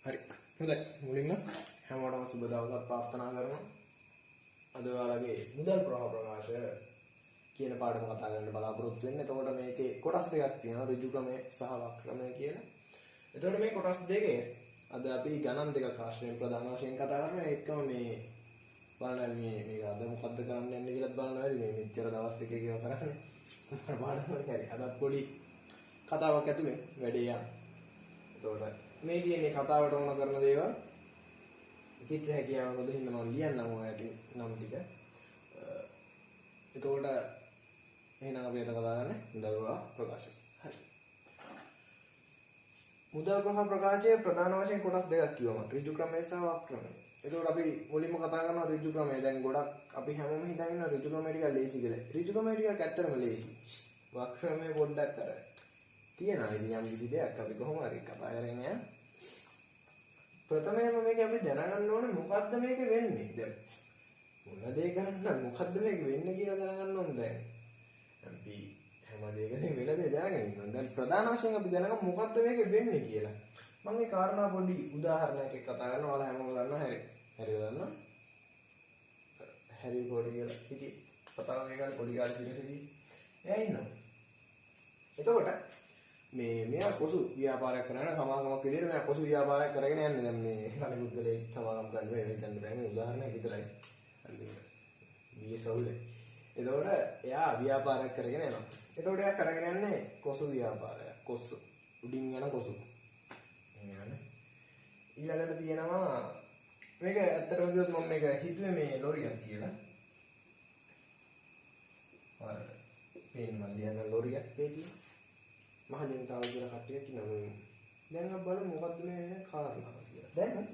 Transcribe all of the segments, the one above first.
හරි. හොඳයි. මුලින්ම හැමෝටම සුබ දවසක් ප්‍රාර්ථනා කරනවා. අද ඔයාලගේ මුදල් ප්‍රවාහ ප්‍රකාශ කියන පාඩම කතා කරන්න බලාපොරොත්තු වෙන්නේ. එතකොට මේකේ කොටස් දෙකක් තියෙනවා. ඍජු ක්‍රමය සහ වක්‍ර ක්‍රමය කියලා. එතකොට මේ කොටස් දෙකේ අද අපි ගණන් දෙකක් ආශ්‍රයෙන් ප්‍රධාන වශයෙන් කතා කරනවා. ඒකම මේ බලන්න මේක අද මොකද්ද කරන්න යන්නේ කියලා බලන්න වැඩි මේ මෙච්චර දවස් දෙකක ඒවා කරන්නේ. මම පාඩම කරේ. අදත් පොඩි කතාවක් ඇතුලේ වැඩේ යන. එතකොට මේ කියන්නේ කතාවට ඕන කරන දේවල් කිච්ච හැකියාව වල හින්දා මම ලියන්නම් ඔයාලට නම් ටික. එතකොට එහෙනම් අපි අද කතා කරන්නේ මුදල් ප්‍රවාහ ප්‍රකාශය. හරි. මුදල් ප්‍රවාහ ප්‍රකාශයේ ප්‍රධාන වශයෙන් කොටස් දෙකක් කිව්වම ඍජු ක්‍රමය සහ වක්‍ර ක්‍රමය. එතකොට අපි මුලින්ම කතා කරනවා ඍජු ක්‍රමය. දැන් ගොඩක් අපි හැමෝම හිතන් ඉන්නවා ඍජු ක්‍රමය ටික ලේසි කියලා. ඍජු ක්‍රමය ටික ඇත්තටම ලේසි. වක්‍ර ක්‍රමය පොඩ්ඩක් අර තියෙනවා. ඉතින් යම් කිසි දෙයක් අපි කොහොම හරි කතා කරගෙන යනවා. ප්‍රථමයෙන්ම මේක අපි දැනගන්න ඕනේ මොකද්ද මේක වෙන්නේ. දැන් මොන දේ ගන්න මොකද්ද මේක වෙන්නේ කියලා දැනගන්න ඕනේ දැන්. අපි හැම දෙයකම වෙන දේ දැනගෙන ඉන්නවා. දැන් ප්‍රධාන වශයෙන් අපි දැනගමු මොකද්ද මේක වෙන්නේ කියලා. මම මේ කාරණා පොඩි උදාහරණයක් එක්ක කතා කරනවා. ඔයාලා හැමෝම දන්නවා හැරි. හැරි දන්නවා. හැරි පොඩි කියලා හිටි කතාව එකක් පොඩි කාලේ ඉඳලා එයා ඉන්නවා. එතකොට මෙයා පොසු ව්‍යාපාරයක් කරන සමාගමක් විදිහට මෙයා පොසු ව්‍යාපාරයක් කරගෙන යන්නේ. දැන් මේ කණිමුද්දලේ සමාගම් කරන්න වෙන්නේ හිතන්න බෑ. මේ උදාහරණයක් විතරයි. හරි. මේ සෞලේ. එතකොට එයා ව්‍යාපාරයක් කරගෙන යනවා. එතකොට එයා කරගෙන යන්නේ කොසු ව්‍යාපාරයක්. කොසු උඩින් යන කොසු. එහෙමනේ. ඊළඟට තියෙනවා මේක ඇත්තටම කිව්වොත් මම මේක හිතුවේ මේ ලොරියක් කියලා. හරි. පේන මම ලියන ලොරියක් තියෙන්නේ. මහජනතාව කියලා කට්ටියක් ඉන්නවා. දැන් අපි බලමු මොකද්ද මේ වෙන කාරණාව කියලා. දැන්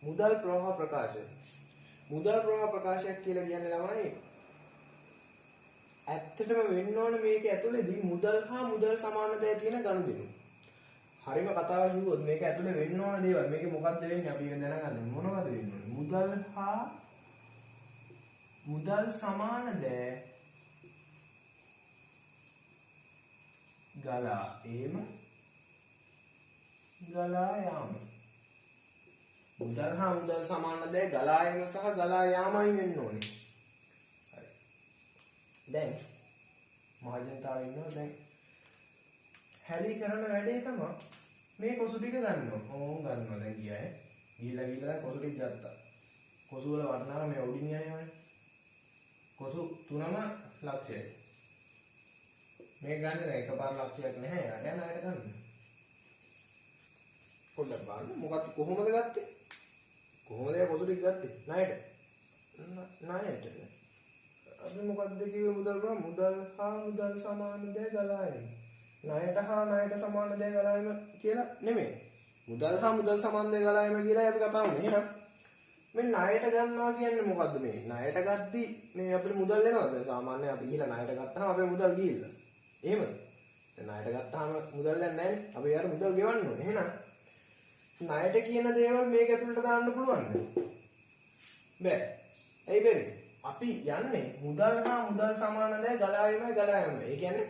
මුදල් ප්‍රවාහ ප්‍රකාශය. මුදල් ප්‍රවාහ ප්‍රකාශයක් කියලා කියන්නේ ළමයි ඇත්තටම වෙන්න ඕන මේක ඇතුළේදී මුදල් හා මුදල් සමාන දේ තියෙන ගනුදෙනු. හරිම කතාව කිව්වොත් මේක ඇතුළේ වෙන්න ඕන දේවල් මේක මොකද්ද වෙන්නේ අපි ඒක දැනගන්න මොනවද වෙන්නේ? මුදල් හා මුදල් සමාන දේ ගලා ඒම ගලා යාම. මුදල් හා මුදල් සමාන දේ ගලා ඒම සහ ගලා යාමයි වෙන්න ඕනේ. හරි. දැන් මහජනතාව ඉන්නවා. දැන් හැරි කරන වැඩේ තමයි මේ කොසු ටික ගන්නවා. ඕම් ගන්නවා දැන් ගියාය. ගිහිලා කොසු ටික ගත්තා. කොසු වල වටනාම මේ උඩින් යනවනේ. කොසු තුනම ලක්ෂයයි. මේ ගන්න දැන් එකපාර ලක්ෂයක් නැහැ. යාට යන අයට ගන්න. පොඩ්ඩක් බලන්න මොකක්ද කොහොමද ගත්තේ? කොහොමද ඒ පොසු ටික ගත්තේ? ණයට. ණයට. අපි මොකක්ද කිව්වේ මුදල් ගන්න මුදල් හා මුදල් සමාන දේ ගලා එන. ණයට හා ණයට සමාන දේ ගලා එන කියලා නෙමෙයි. මුදල් හා මුදල් සමාන දේ ගලා එන කියලා අපි කතා කරන්නේ. එහෙනම් මේ ණයට ගන්නවා කියන්නේ මොකද්ද මේ? ණයට ගද්දි මේ අපිට මුදල් එනවද? සාමාන්‍යයෙන් අපි ගිහලා ණයට ගත්තාම අපේ මුදල් ගිහිල්ලා. එහෙමද? දැන් ණයට ගත්තාම මුදල් දැන් නැහැනේ. අපි යාර මුදල් ගෙවන්න ඕනේ. එහෙනම් ණයට කියන දේවල් මේක ඇතුළට දාන්න පුළුවන්ද? බෑ. ඇයි බැරි? අපි යන්නේ මුදල් හා මුදල් සමාන දේ ගලා යෑමයි ගලා යෑමයි. ඒ කියන්නේ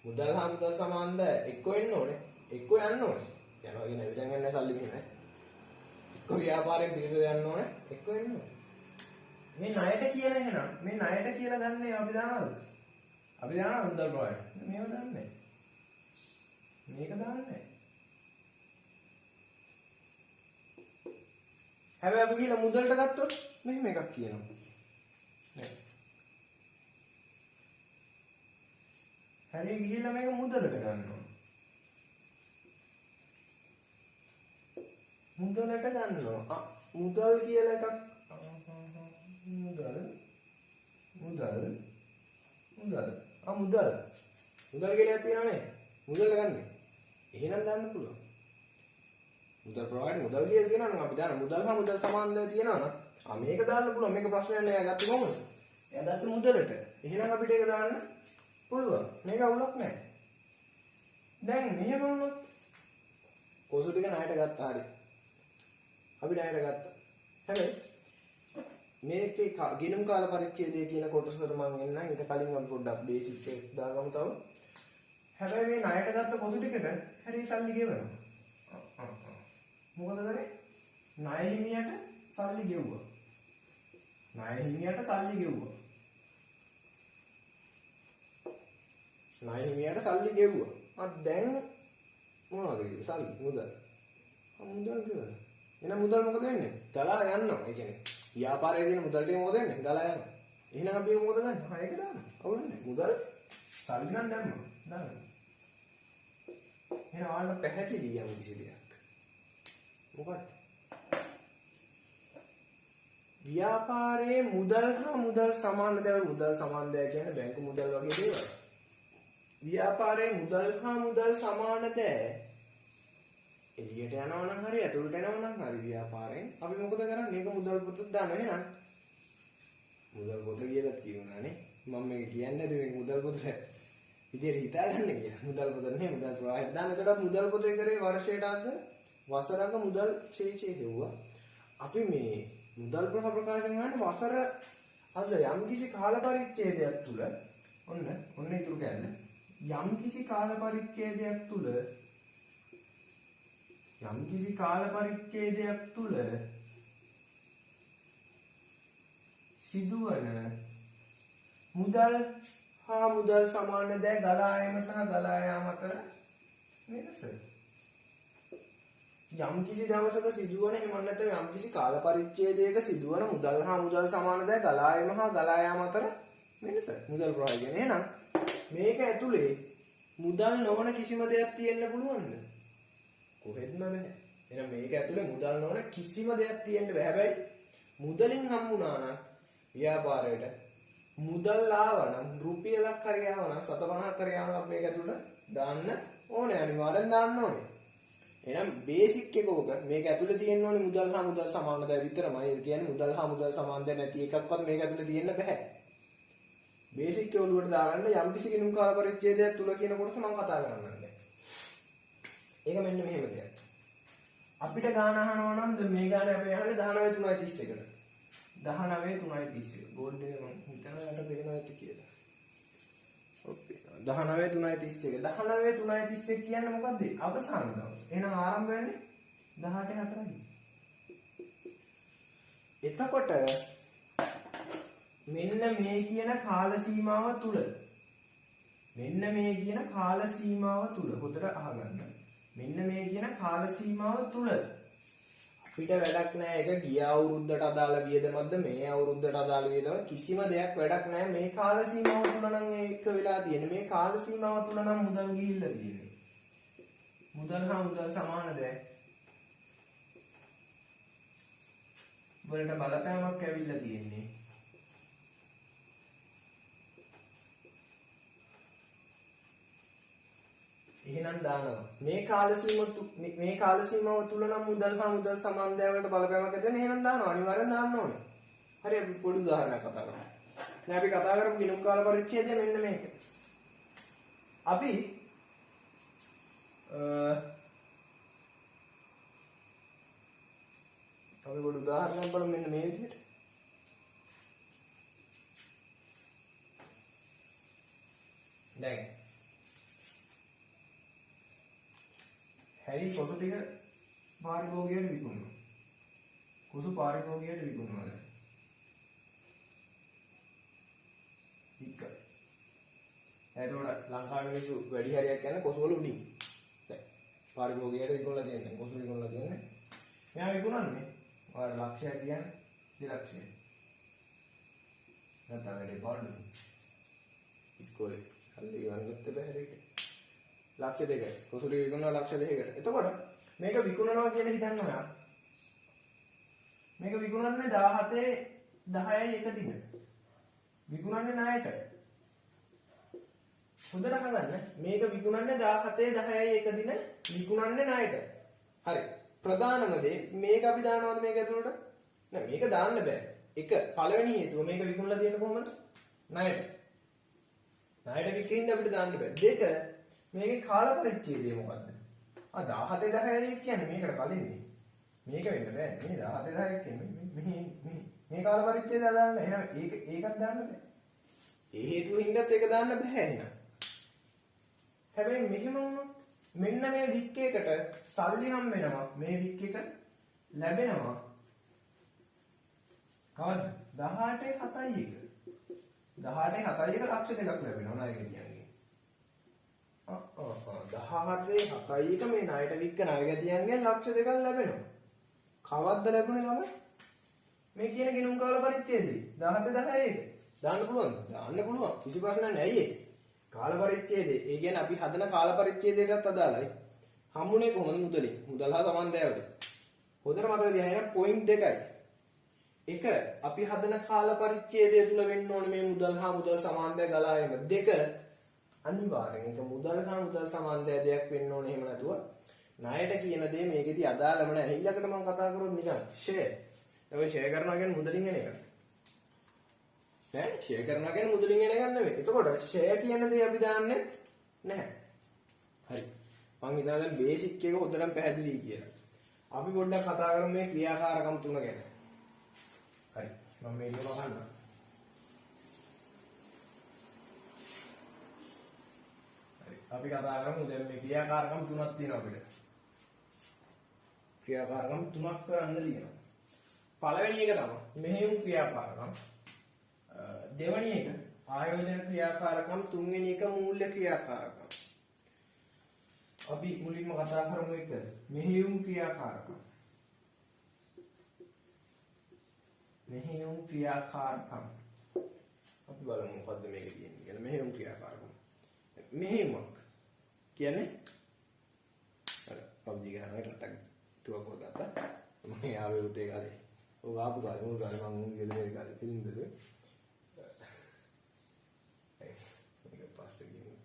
මුදල් හා මුදල් සමාන දේ එක්ක එන්න ඕනේ. එක්ක යන්න ඕනේ. යනවා කියන විදිහෙන් යන්නේ සල්ලි මෙහෙමයි. එක්ක ව්‍යාපාරයෙන් පිළිද යන්න ඕනේ. එක්ක එන්න ඕනේ. මේ ණයට කියන එහෙනම් මේ ණයට කියලා ගන්නේ අපි දානවද? අපි දානවා මුදල් ප්‍රවාහය. මේව දාන්නේ. මේක දාන්නේ. හැබැයි අපි කියලා මුදලට ගත්තොත් මෙහෙම එකක් කියනවා. නේද? හරි ගිහිල්ලා මේක මුදලට ගන්නවා. මුදලට ගන්නවා. මුදල් කියලා එකක් මුදල් මුදල් කියලා තියෙනවනේ. මුදල් ගන්න. එහෙනම් දාන්න පුළුවන්. මුදල් ප්‍රවාහයට මුදල් කියලා තියෙනවා නම් අපි දාන මුදල් හා මුදල් සමාන දේ තියෙනවා නම් මේක දාන්න පුළුවන්. මේක ප්‍රශ්නයක් නෑ. එයා ගත්තේ කොහොමද? එයා ගත්තේ මුදලට. එහෙනම් අපිට ඒක දාන්න පුළුවන්. මේක අවුලක් නෑ. දැන් මෙහෙම වුණොත් කොසු ටික ණයට ගත්තා හරිය. අපි ණයට ගත්තා. හැබැයි මේකේ ගිණුම් කාල පරිච්ඡේදය කියන කොටසට මම එන්නම්. ඊට කලින් අපි පොඩ්ඩක් බේසික් එක දාගමු තව. හැබැයි මේ ණයට ගත්ත කොසු ටිකට හරි සල්ලි ගෙවනවා. මොකද කරේ? ණය හිමියට සල්ලි ගෙව්වා. ණය හිමියට සල්ලි ගෙව්වා. ණය හිමියට සල්ලි ගෙව්වා. දැන් මොනවද කිව්වේ? සල්ලි මුදල්. මුදල් ගෙවලා. එහෙනම් මුදල් මොකද වෙන්නේ? ගලා යනවා. ඒ කියන්නේ ව්‍යාපාරයේ තියෙන මුදල් ටික මොකද වෙන්නේ? ගලා යනවා. එහෙනම් අපි මොකද ගන්න? ඒක දාන්න. අවුලන්නේ. මුදල් සල්ලි නම් දැම්මා. දාන්න. එහෙනම් ආන්න පැහැදිලි යම් කිසි දෙයක්. මොකක්ද? ව්‍යාපාරයේ මුදල් හා මුදල් සමාන දේවල් මුදල් සමාන දේ කියන්නේ බැංකු මුදල් වගේ දේවල්. ව්‍යාපාරයේ මුදල් හා මුදල් සමාන දේ එළියට යනවා නම් හරි ඇතුළට එනවා නම් හරි ව්‍යාපාරයෙන් අපි මොකද කරන්නේ? මේක මුදල් පොතට දානවා එහෙනම්. මුදල් පොත කියලා කියුණානේ. මම මේක කියන්නේ නැද්ද මේක මුදල් පොත විදියට හිතාගන්න කියලා. මුදල් පොත නෙමෙයි මුදල් ප්‍රවාහයට දාන්න. එතකොට මුදල් පොතේ කරේ වර්ෂයට අග වසරක මුදල් ඡේචේ හෙව්වා. අපි මේ මුදල් ප්‍රකාශන ගන්න වසර අද යම්කිසි කාල පරිච්ඡේදයක් තුල ඔන්න ඉතුරු කැලේ යම්කිසි කාල පරිච්ඡේදයක් තුල සිදුවන මුදල් හා මුදල් සමාන දෑ ගලා යාම සහ ගලා යාම අතර වෙනස. යම්කිසි දවසක සිදුවන එහෙම නැත්නම් යම්කිසි කාල පරිච්ඡේදයක සිදුවන මුදල් හා මුදල් සමාන දෑ ගලා යාම හා ගලා යාම අතර වෙනස. මුදල් ප්‍රවාහය කියන්නේ එහෙනම් මේක ඇතුලේ මුදල් නොවන කිසිම දෙයක් තියෙන්න පුළුවන්ද? කොහෙත්ම නැහැ. එහෙනම් මේක ඇතුලේ මුදල් නොවන කිසිම දෙයක් තියෙන්න බෑ. හැබැයි මුදලින් හම්බුණා නම් ව්‍යාපාරයට මුදල් ආවනම් රුපියලක් හරි ආවනම් 750ක් හරි ආවනම් මේක ඇතුලට දාන්න ඕනේ. අනිවාර්යෙන් දාන්න ඕනේ. එහෙනම් බේසික් එක ඕක. මේක ඇතුලේ තියෙන්න ඕනේ මුදල් හා මුදල් සමාන දේ විතරමයි. ඒ කියන්නේ මුදල් හා මුදල් සමාන දේ නැති එකක්වත් මේක ඇතුලේ තියෙන්න බෑ. බේසික් එක ඔළුවට දාගන්න යම් කිසි කිනුම් කාල පරිච්ඡේදයක් තුල කියන කොටස මම කතා කරන්නේ. ඒක මෙන්න මෙහෙම දෙයක්. අපිට ගාන අහනවා නම් මේ ගාන අපි අහන්නේ 19.331කට. 19.331. බෝඩ් එකේ මම හිතනවා යට පේනවා ඇති කියලා. ඔප්පේ. 19.331. 19.331 කියන්නේ මොකද්ද? අවසාන දවස. එහෙනම් ආරම්භ වෙන්නේ 18:04යි. එතකොට මෙන්න මේ කියන කාල සීමාව තුල හොඳට අහගන්න. මෙන්න මේ කියන කාල සීමාව තුල අපිට වැඩක් නැහැ. ඒක ගිය අවුරුද්දට අදාළ වියදමක්ද මේ අවුරුද්දට අදාළ වියදම කිසිම දෙයක් වැඩක් නැහැ. මේ කාල සීමාව තුල නම් ඒක වෙලා තියෙන්නේ. මේ කාල සීමාව තුල නම් මුදල් ගිහිල්ලා තියෙන්නේ. මුදල් හා මුදල් සමාන දෙයක්. වලට බලපෑමක් ඇවිල්ලා තියෙන්නේ. එහෙනම් දානවා මේ කාල සීමාව තුල නම් මුදල් හා මුදල් සමාන දේ වලට බලපෑමක් ඇති වෙන. එහෙනම් දානවා අනිවාර්යෙන් දාන්න ඕනේ. හරි අපි පොඩි උදාහරණයක් කතා කරමු. දැන් අපි කතා කරමු ගිණුම් කාල පරිච්ඡේදය මෙන්න මේක. අපි පොඩි උදාහරණයක් බලමු මෙන්න මේ විදිහට. දැන් හැරි කොසු ටික පාරිභෝගිකයට විකුණනවා. කොසු පාරිභෝගිකයට විකුණනවා දැන්. එක. එතකොට ලංකාවේ මිනිස්සු වැඩි හරියක් යන කොසු වල උඩින්. දැන් පාරිභෝගිකයට විකුණලා තියෙනවා. කොසු විකුණලා තියෙන්නේ. මෙයා විකුණන්නේ ඔයාලා ලක්ෂයක් කියන්නේ 2 ලක්ෂයක්. නැත්නම් වැඩි පාඩු. ඉස්කෝලේ හල්ලි ගන්නත් බැහැ හරියට. ලක්ෂ 2යි. කොසුලි විකුණනවා ලක්ෂ 2කට. එතකොට මේක විකුණනවා කියලා හිතන්න ඔයා. මේක විකුණන්නේ 17.10යි එක දින. විකුණන්නේ ණයට. හොඳට අහගන්න. මේක විකුණන්නේ 17.10යි එක දින විකුණන්නේ ණයට. හරි. ප්‍රධානම දේ මේක අපි දානවද මේක ඇතුළට? නෑ මේක දාන්න බෑ. එක පළවෙනි හේතුව මේක විකුණලා තියෙන්නේ කොහොමද? ණයට. ණයට විකින්න අපිට දාන්න බෑ. දෙක මේකේ කාල පරිච්ඡේදය මොකද්ද? 17.10 කියන්නේ මේකට කලින්නේ. මේක වෙන්න බෑ. මේ 17.10 කියන්නේ මේ කාල පරිච්ඡේදය දාන්න. එහෙනම් ඒකත් දාන්න බෑ. ඒ හේතුව හින්දාත් ඒක දාන්න බෑ එහෙනම්. හැබැයි මෙහෙම වුණොත් මෙන්න මේ වික් එකට සල්ලි හම් වෙනවා. මේ වික් එක ලැබෙනවා. කවද්ද? 18.71. 18.71 ලක්ෂ දෙකක් ලැබෙනවා ණයගැතියන්ගෙන්. 18.71 මේ ණයට වික්ක ණයගැතියන්ගෙන් ලක්ෂ දෙකක් ලැබෙනවා. කවද්ද ලැබුණේ ළමයි? මේ කියන ගිණුම් කාල පරිච්ඡේදයේ 17.10 දාන්න පුළුවන්ද? දාන්න පුළුවන්. කිසි ප්‍රශ්නයක් නැහැ අයියේ. කාල පරිච්ඡේදය. ඒ කියන්නේ අපි හදන කාල පරිච්ඡේදයටත් අදාළයි. හම්බුනේ කොහොමද මුදලින්? මුදල් හා සමාන්දෑවට. හොඳට මතක තියාගන්න පොයින්ට් දෙකයි. එක අපි හදන කාල පරිච්ඡේදය තුල වෙන්න ඕනේ මේ මුදල් හා මුදල් සමාන්දෑ ගලා යෑම. දෙක අනිවාර්යෙන් ඒක මුදල් හා මුදල් සමාන්දෑ දෙයක් වෙන්න ඕනේ. එහෙම නැතුව ණයට කියන දේ මේකෙදි අදාළම නැහැ. හිල්ලකට මම කතා කරොත් නිකන් ෂෙයා. ඔය ෂෙයා කරනවා කියන්නේ මුදලින් එන එක. නෑ ෂෙයා කරනවා කියන්නේ මුදලින් එන එකක් නෙවෙයි. එතකොට ෂෙයා කියන දේ අපි දාන්නේ නැහැ. හරි. මං හිතනවා දැන් බේසික් එක හොඳටම පැහැදිලි කියලා. අපි පොඩ්ඩක් කතා කරමු මේ ක්‍රියාකාරකම් තුන ගැන. හරි. මම මේක වහන්න. හරි. අපි කතා කරමු දැන් මේ ක්‍රියාකාරකම් තුනක් තියෙනවා අපිට. ක්‍රියාකාරකම් තුනක් කරන්න තියෙනවා. පළවෙනි එක තමයි මෙහෙයුම් ක්‍රියාකාරකම්. දෙවෙනි එක ආයෝජන ක්‍රියාකාරකම්. තුන්වෙනි එක මූල්‍ය ක්‍රියාකාරකම්. අපි මුලින්ම කතා කරමු එක මෙහෙයුම් ක්‍රියාකාරකම්. මෙහෙයුම් ක්‍රියාකාරකම්. අපි බලමු මොකද්ද මේක කියන්නේ කියලා. මෙහෙයුම් ක්‍රියාකාරකම්. මෙහෙයුමක් කියන්නේ අර PUBG ගහනවා රටක් තුවක්ව ගත්තා. මම යාවේ උදේ කාලේ ඔය ආපු කාලේ මුල් කාලේ මම උන් ගෙදර කාලේ ෆිල්ම් බැලුවේ. ඒක පස්සේ ගිහින්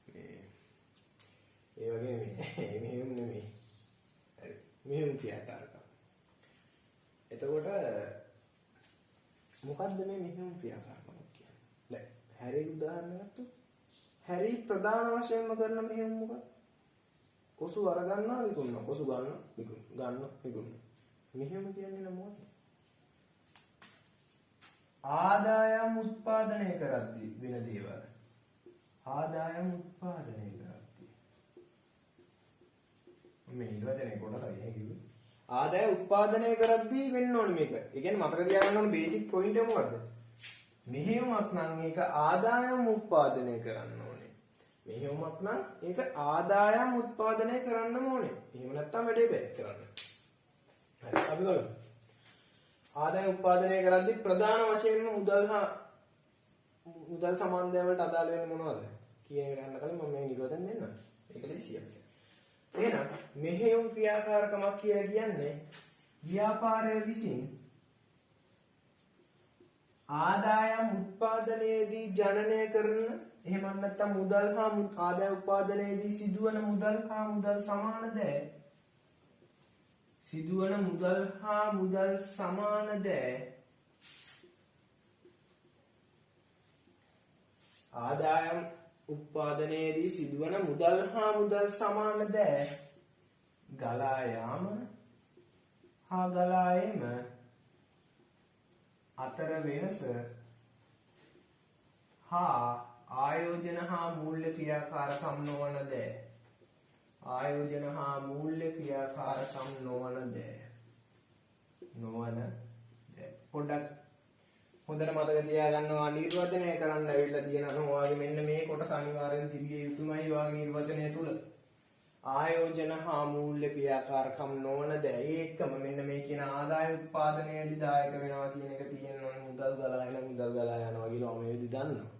මේ ඒ වගේ මේ මෙහෙයුම් නෙමෙයි. හරි. මෙහෙයුම් ක්‍රියාකාරකම්. එතකොට මොකද්ද මේ මෙහෙයුම් ක්‍රියාකාරකම් කියන්නේ? දැන් හැරි උදාහරණයක් ගත්තොත් හැරි ප්‍රධාන වශයෙන්ම කරන මෙහෙයුම් මොකක්ද? කොසු අර ගන්නවා විකුණනවා. කොසු ගන්නවා විකුණනවා. ගන්නවා විකුණනවා. මෙහෙයුම් කියන්නේ මොකක්ද? ආදායම් උත්පාදනය කරද්දී වෙන දේවල්. ආදායම් උත්පාදනය කරද්දී. මේ නිර්වචනයේ කොටසයි කිව්වේ. ආදාය උත්පාදනය කරද්දී වෙන්න ඕනේ මේක. ඒ කියන්නේ මතක තියාගන්න ඕනේ බේසික් පොයින්ට් එක මොකද්ද? මෙහෙයුමක් නම් ඒක ආදායම් උත්පාදනය කරන්න ඕනේ. මෙහෙයුමක් නම් ඒක ආදායම් උත්පාදනය කරන්නම ඕනේ. එහෙම නැත්නම් වැඩේ බෑ කරන්න. හරි අපි බලමු. ආදාය උත්පාදනය කරද්දී ප්‍රධාන වශයෙන්ම මුදල් සමාන්දය වලට අදාළ වෙන්නේ මොනවද? කියන එක ගන්න කලින් මම මේ නිරෝධයෙන් දෙන්නම්. ඒක ලේසියක්. එහෙනම් මෙහෙයුම් ක්‍රියාකාරකමක් කියලා කියන්නේ ව්‍යාපාරය විසින් ආදායම් උත්පාදනයේදී ජනනය කරන එහෙම නැත්නම් මුදල් හා ආදාය උත්පාදනයේදී සිදුවන මුදල් හා මුදල් සමාන දෑ සිදුවන මුදල් හා මුදල් සමාන දෑ ආදායම් උත්පාදනයේදී සිදුවන මුදල් හා මුදල් සමාන දෑ ගලා යාම හා ගලා එම අතර වෙනස හා ආයෝජන හා මූල්‍ය ක්‍රියාකාරකම් නොවන දෑ ආයෝජන හා මූල්‍ය ක්‍රියාකාරකම් නොවන දෑ පොඩ්ඩක් හොඳට මතක තියාගන්නවා නිර්වචනය කරන්න ඇවිල්ලා තියෙනවා ඔයාගේ මෙන්න මේ කොටස අනිවාර්යෙන් තිබිය යුතුමයි ඔයාගේ නිර්වචනය තුල ආයෝජන හා මූල්‍ය ක්‍රියාකාරකම් නොවන දෑ ඒකම මෙන්න මේ කියන ආදාය උත්පාදනයේදී දායක වෙනවා කියන එක තියෙනවා මුදල් ගලා යනවා කියලා මේ විදි දන්නවා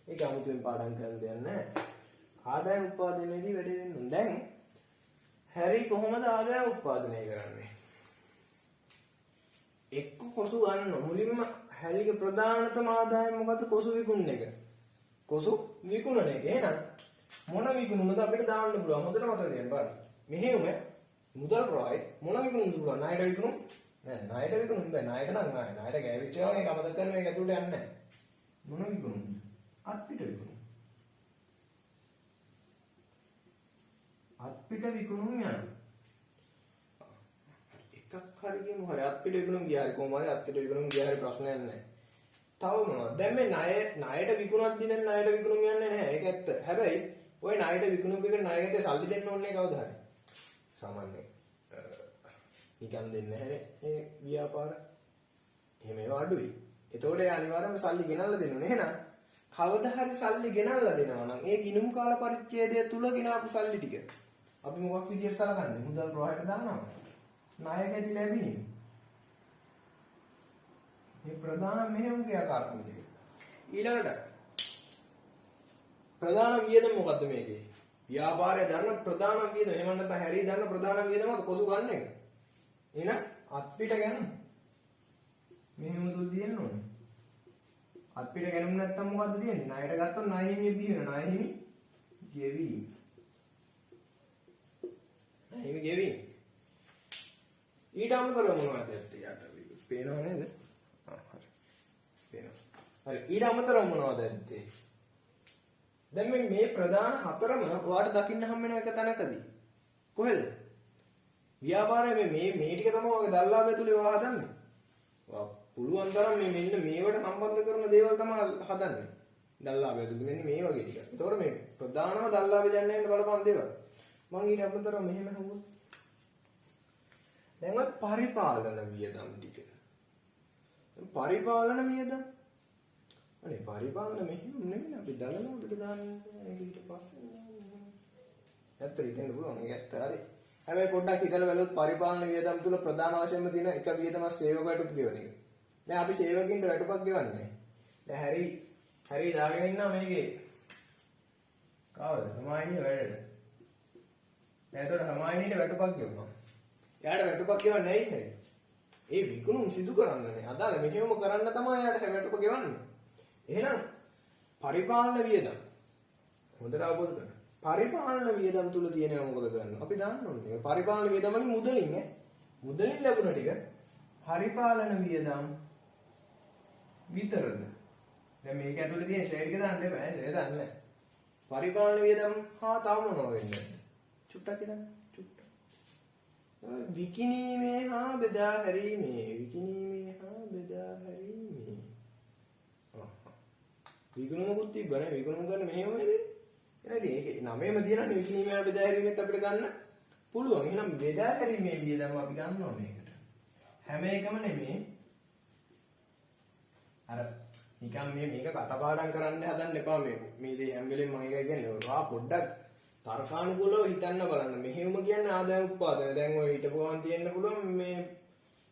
ඒක 아무තෙන් පාඩම් කරන්න දෙයක් නැහැ ආදාය උත්පාදනයේදී වැඩ වෙන්නේ දැන් හැරි කොහොමද ආදාය උත්පාදනය කරන්නේ එක්ක කොසු ගන්න මුලින්ම හැරිගේ ප්‍රධානතම ආදායම මොකද්ද කොසු විකුණන එක කොසු විකුණන එක එහෙනම් මොන විකුණුමද අපිට දාන්න පුළුවන් හොඳට මතක තියාගන්න බලන්න මෙහෙම මුදල් ප්‍රවාහය මොන විකුණුමද පුළුවන් ණයට විකුණුම් නෑ ණයට විකුණුම් බෑ ණයට නම් ණයට ගෑවිච්ච ගමන් ඒක අමතක කරන එක ඇතුළට යන්නේ නෑ මොන විකුණුම්ද අත්පිට විකුණුම් අත්පිට විකුණුම් යනවා එකක් හරි කියමු හරි අත්පිට විකුණුම් ගියා හරි කොහොම හරි අත්පිට විකුණුම් ගියා හරි ප්‍රශ්නයක් නැහැ තව මොනවද දැන් මේ ණයට විකුණක් දින ණයට විකුණුම් යන්නේ නැහැ ඒක ඇත්ත හැබැයි ඔය ණයට විකුණුපු එක ණයකට සල්ලි දෙන්න ඕනේ කවුද හරි. සාමාන්‍යයෙන් නිකන් දෙන්නේ නැහැ මේ ව්‍යාපාර. එහෙම ඒවා අඩුයි. ඒතකොට ඒ අනිවාර්යයෙන්ම සල්ලි ගෙනල්ලා දෙන්න ඕනේ. එහෙනම් කවදා හරි සල්ලි ගෙනල්ලා දෙනවා නම් ඒ ගිණුම් කාල පරිච්ඡේදය තුල ගෙනාපු සල්ලි ටික අපි මොකක් විදියට සලකන්නේ? මුදල් ප්‍රවාහයට දානවා. ණයකදී ලැබීම. මේ ප්‍රධාන මෙහෙම ක්‍රියාකාරකම් ටික. ඊළඟට ප්‍රධාන වියදම මොකද්ද මේකේ? ව්‍යාපාරය දරන ප්‍රධාන වියදම. එහෙම නැත්නම් හැරී දරන ප්‍රධාන වියදමද කොසු ගන්න එක. එහෙනම් අත්පිට ගන්න. මෙහෙම දුක් දෙන්න ඕනේ. අත්පිට ගන්න නැත්නම් මොකද්ද දෙන්නේ? ණයට ගත්තොත් ණය හිමිය බිහි වෙනවා. ණය හිමි ගෙවීම. ණය හිමි ගෙවීම. ඊට අමතරව මොනවද ඇත්තේ? යට පේනව නේද? හරි. පේනවා. හරි. ඊට අමතරව මොනවද ඇත්තේ? දැන් මේ ප්‍රධාන හතරම ඔයාලට දකින්න හම් වෙන එක තැනකදී කොහෙද? ව්‍යාපාරයේ මේ ටික තමයි ඔයගේ දල්ලාභය තුල ඒවා හදන්නේ. ඔයා පුළුවන් තරම් මෙන්න මේවට සම්බන්ධ කරන දේවල් තමයි හදන්නේ. දල්ලාභය තුල මෙන්න මේ වගේ ටික. ඒතකොට මේ ප්‍රධානම දල්ලාභය දැනන්න යන බලපන් දේවල්. මම ඊට අමතරව මෙහෙම හුවොත් දැන් ඔය පරිපාලන වියදම් ටික. පරිපාලන වියදම් අනේ පරිපාලන මෙහෙම නෙමෙයි අපි දලන අපිට දාන්නේ ඒක ඊට පස්සේ ඇත්ත හිතෙන්න පුළුවන් ඒක ඇත්ත හරි හැබැයි පොඩ්ඩක් හිතලා බලුවොත් පරිපාලන වියදම් තුල ප්‍රධාන වශයෙන්ම තියෙන එක වියදම සේවක වැටුප් ගෙවන එක. දැන් අපි සේවකින්ට වැටුපක් ගෙවන්නේ. දැන් හරි දාගෙන ඉන්නවා මේකේ. කවද? සමායිනිය වැඩට. දැන් ඒතකොට සමායිනියට වැටුපක් ගෙවනවා. එයාට වැටුපක් ගෙවන්නේ නැයි හරි. ඒ විකුණුම් සිදු කරන්නනේ. අදාළ මෙහෙයුම කරන්න තමයි එයාට වැටුප ගෙවන්නේ. එහෙනම් පරිපාලන වියදම් හොඳට අවබෝධ කරගන්න. පරිපාලන වියදම් තුල තියෙනවා මොකද කරන්නේ? අපි දාන්න ඕනේ. පරිපාලන වියදම් වලින් මුදලින් මුදලින් ලැබුණ ටික පරිපාලන වියදම් විතරද? දැන් මේක ඇතුලේ තියෙන ෂෙයර් එක දාන්න එපා. ෂෙයර් දාන්න නැහැ. පරිපාලන වියදම් හා තව මොනවද වෙන්නේ? චුට්ටක් හිතන්න. චුට්ටක්. විකිණීමේ හා බෙදා හැරීමේ විකිණීමේ හා බෙදා හැරීමේ විකුණුමකුත් තිබ්බනේ විකුණුම් කරන මෙහෙම නේද? එහෙනම් ඒක නමේම තියෙනනේ විකිණීමේ හා බෙදා හැරීමෙත් අපිට ගන්න පුළුවන්. එහෙනම් බෙදා හැරීමේ වියදම අපි ගන්නවා මේකට. හැම එකම නෙමෙයි. අර නිකන් මේක කටපාඩම් කරන්න හදන්න එපා මේ දේ හැම වෙලෙම මම ඒක කියන්නේ. ඔයා පොඩ්ඩක් තර්කානුකූලව හිතන්න බලන්න. මෙහෙම කියන්නේ ආදාය උත්පාදනය. දැන් ඔය ඊට පොවන් තියෙන්න පුළුවන් මේ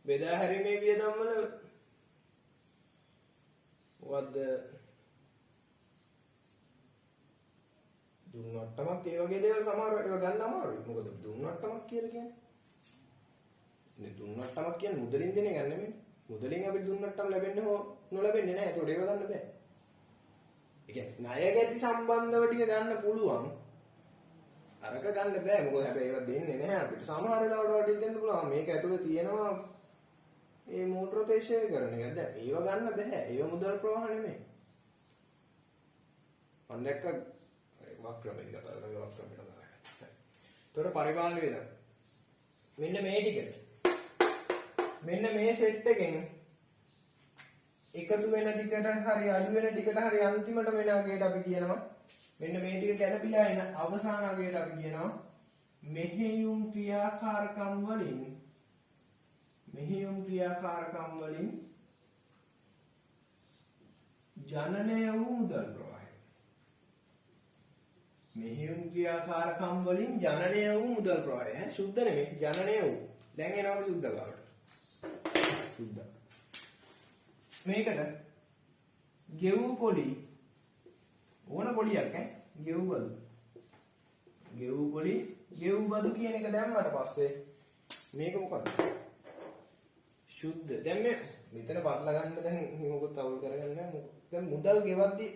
බෙදා හැරීමේ වියදම් වල මොකද්ද දුන්නට්ටමක් ඒ වගේ දේවල් සමහර ඒවා ගන්න අමාරුයි. මොකද දුන්නට්ටමක් කියලා කියන්නේ. මේ දුන්නට්ටමක් කියන්නේ මුදලින් දෙන එක නෙමෙයි. මුදලින් අපිට දුන්නට්ටම ලැබෙන්නේ හෝ නොලැබෙන්නේ නැහැ. ඒකට ඒව ගන්න බෑ. ඒ කියන්නේ ණයගැති සම්බන්ධව ටික ගන්න පුළුවන්. අරක ගන්න බෑ. මොකද හැබැයි ඒවා දෙන්නේ නැහැ අපිට. සමහර වෙලාවට වටින් දෙන්න පුළුවන්. මේක ඇතුලේ තියෙනවා මේ මෝටර තේෂය කරන එක. දැන් ඒව ගන්න බෑ. ඒව මුදල් ප්‍රවාහ නෙමෙයි. මම දැක්ක වක්‍රමෙන් කතා කරලා වක්‍රමෙන් කතා කරා. ඒතකොට පරිපාලන වියදම්. මෙන්න මේ ටික. මෙන්න මේ සෙට් එකෙන් එකතු වෙන ටිකට හරි අඩු වෙන ටිකට හරි අන්තිමට වෙන අගයට අපි කියනවා මෙන්න මේ ටික ගැළපිලා එන අවසාන අගයට අපි කියනවා මෙහෙයුම් ක්‍රියාකාරකම් වලින් ජනනය වූ මුදල් ප්‍රවාහය. මෙහෙයුම් ක්‍රියාකාරකම් වලින් ජනනය වූ මුදල් ප්‍රවාහය. සුද්ධ නෙමෙයි ජනනය වූ. දැන් එනවා සුද්ධ ගාවට. සුද්ධ. මේකට ගෙවූ පොලි ඕන පොලියක් ගෙවූ බදු කියන එක දැම්මට පස්සේ මේක මොකක්ද? සුද්ධ. දැන් මේ මෙතන පටල ගන්න දැන් මොකද අවුල් කරගන්න නැහැ. දැන් මුදල් ගෙවද්දී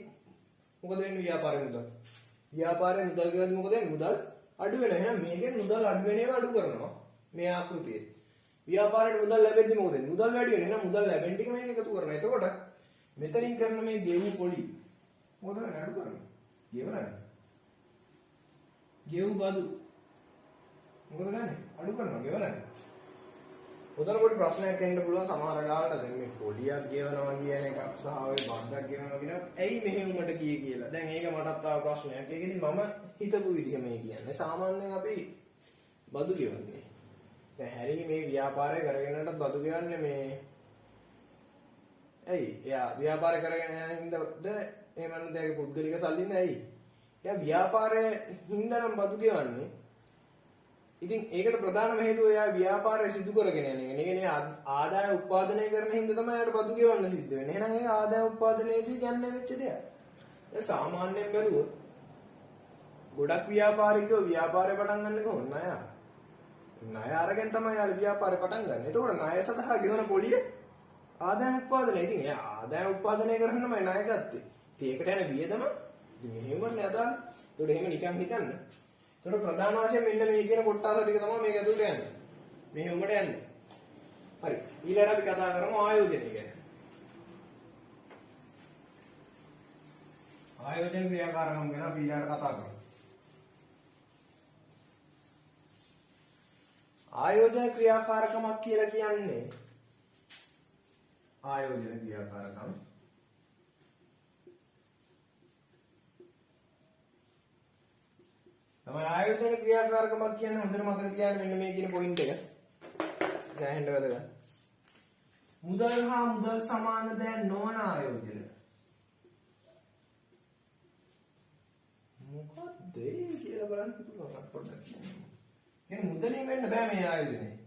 මොකද වෙන්නේ ව්‍යාපාරේ මුදල්? ව්‍යාපාරේ මුදල් ගෙවද්දී මොකද වෙන්නේ? මුදල් අඩු වෙනවා. එහෙනම් මේකෙන් මුදල් අඩු වෙන ඒවා අඩු කරනවා. මේ ආකෘතියේ. ව්‍යාපාරයට මුදල් ලැබෙද්දී මොකද වෙන්නේ? මුදල් වැඩි වෙනවා. එහෙනම් මුදල් ලැබෙන ටික මේක එකතු කරනවා. එතකොට මෙතනින් කරන මේ ගෙවූ පොලි මොකද වෙන්නේ? අඩු කරනවා. ගෙවනනේ. ගෙවූ බදු මොකද ගන්නෙ? අඩු කරනවා ගෙවනනේ. උතන පොඩි ප්‍රශ්නයක් එන්න පුළුවන් සමහර වෙලාවට දැන් මේ පොලියක් ගෙවනවා කියන එක සහ ඔය බද්දක් ගෙවනවා කියන ඇයි මෙහෙමකට ගියේ කියලා. දැන් ඒක මටත් ආව ප්‍රශ්නයක්. ඒකෙදි මම හිතපු විදිහ මේ කියන්නේ. සාමාන්‍යයෙන් අපි බදු ගෙවන්නේ. දැන් හැරි මේ ව්‍යාපාරය කරගෙනට බදු ගෙවන්නේ මේ ඇයි? එයා ව්‍යාපාර කරගෙන යන හින්දාද එහෙම නැත්නම් එයාගේ පුද්ගලික සල්ලි නේ ඇයි? එයා ව්‍යාපාරයේ හින්දා නම් බදු ගෙවන්නේ. ඉතින් ඒකට ප්‍රධානම හේතුව එයා ව්‍යාපාරය සිදු කරගෙන යන එක. ඒ කියන්නේ ආදාය උත්පාදනය කරන හින්දා තමයි එයාට බදු ගෙවන්න සිද්ධ වෙන්නේ. එහෙනම් ඒක ආදාය උත්පාදනයේදී ගන්න වෙච්ච දෙයක්. ඒ සාමාන්‍යයෙන් බැලුවොත් ගොඩක් ව්‍යාපාරිකයෝ ව්‍යාපාරය පටන් ගන්න කොහොමද ණය? ණය අරගෙන තමයි යාළුවා ව්‍යාපාරය පටන් ගන්න. එතකොට ණය සඳහා ගෙවන පොලිය ආදාය උත්පාදනය. ඉතින් එයා ආදාය උත්පාදනය කරන්නමයි ණය ගත්තේ. ඉතින් ඒකට යන වියදම ඉතින් මෙහෙමනේ අදාළ. ඒතකොට එහෙම නිකන් හිතන්න. ඒතකොට ප්‍රධාන වශයෙන් මෙන්න මේ කියන කොටස ටික තමයි මේක ඇතුළට යන්නේ. මේ උඹට යන්නේ. හරි. ඊළඟට අපි කතා කරමු ආයෝජනය ගැන. ආයෝජන ක්‍රියාකාරකම් ගැන අපි ඊළඟට කතා කරමු. ආයෝජන ක්‍රියාකාරකමක් කියලා කියන්නේ ආයෝජන ක්‍රියාකාරකම් තමයි ආයෝජන ක්‍රියාකාරකමක් කියන්නේ හොඳට මතක තියාගන්න මෙන්න මේ කියන පොයින්ට් එක. සෑහෙන්න වැදගත්. මුදල් හා මුදල් සමාන දෑ නොවන ආයෝජන. මොකක්ද ඒ කියලා බලන්න පුළුවන් පොඩ්ඩක්. කියන්නේ මුදලින් වෙන්න බෑ මේ ආයෝජනේ.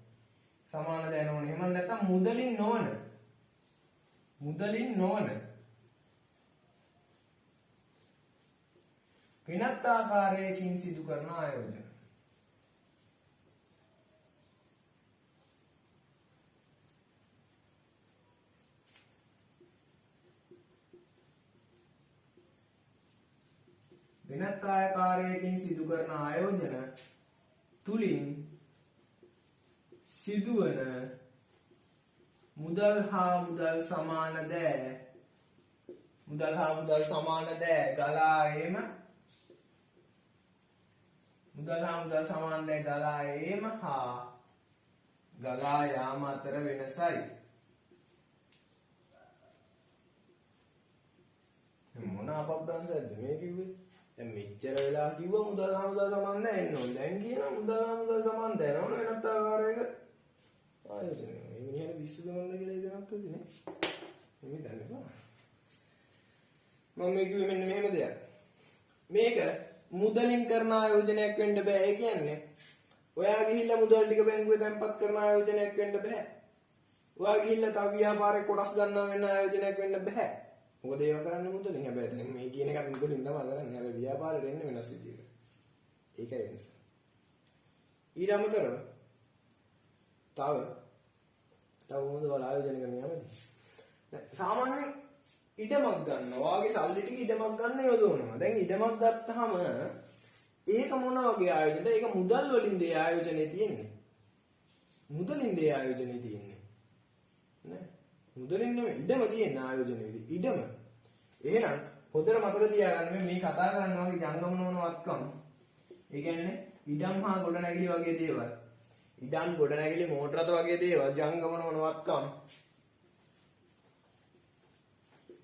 සමාන දෑ නොවන. එහෙම නැත්නම් මුදලින් නොවන. මුදලින් නොවන. වෙනත් ආකාරයකින් සිදු කරන ආයෝජන. වෙනත් ආකාරයකින් සිදු කරන ආයෝජන තුලින් සිදුවන මුදල් හා මුදල් සමාන දෑ ගලා ඒම මුදල් හා මුදල් සමාන දෑ ගලා ඒම හා ගලා යාම අතර වෙනසයි. මොන අපබ්‍රංශයක්ද මේ කිව්වේ? දැන් මෙච්චර වෙලා කිව්වා මුදල් හා මුදල් සමාන නැහැ එන්න ඕනේ. දැන් කියනවා මුදල් හා මුදල් සමාන දැනවන වෙනත් ආකාරයක ආයෝජනය. මේ මිනිහට විශ්ව සම්බන්ධ කියලා ඉදනක් තියෙන්නේ. මේ දන්නේ බා. මම මේ කිව්වේ මෙන්න මෙහෙම දෙයක්. මේක මුදලින් කරන ආයෝජනයක් වෙන්න බෑ. ඒ කියන්නේ ඔයා ගිහිල්ලා මුදල් ටික බැංකුවේ තැන්පත් කරන ආයෝජනයක් වෙන්න බෑ. ඔයා ගිහිල්ලා තව ව්‍යාපාරේ කොටස් ගන්නවා වෙන ආයෝජනයක් වෙන්න බෑ. මොකද ඒව කරන්නේ මුදලින්. හැබැයි දැන් මේ කියන එකත් මුදලින් තමයි කරන්නේ. හැබැයි ව්‍යාපාරෙට එන්නේ වෙනස් විදිහකට. ඒකයි වෙනස. ඊට අමතරව තව මොනවද වල ආයෝජන කරන්න යමද? සාමාන්‍යයෙන් ඉඩමක් ගන්නවා. වාගේ සල්ලි ටික ඉඩමක් ගන්න යොදවනවා. දැන් ඉඩමක් ගත්තාම ඒක මොන වගේ ආයෝජනද? ඒක මුදල් වලින් දේ ආයෝජනේ තියෙන්නේ. මුදලින් දේ ආයෝජනේ තියෙන්නේ. නෑ. මුදලින් නෙමෙයි ඉඩම තියෙන ආයෝජනයේදී. ඉඩම. එහෙනම් හොඳට මතක තියාගන්න මේ කතා කරනවා වගේ ජංගම නොවන වත්කම්. ඒ කියන්නේ ඉඩම් හා ගොඩනැගිලි වගේ දේවල්. ඉඩම් ගොඩනැගිලි මෝටර රථ වගේ දේවල් ජංගම නොවන වත්කම්.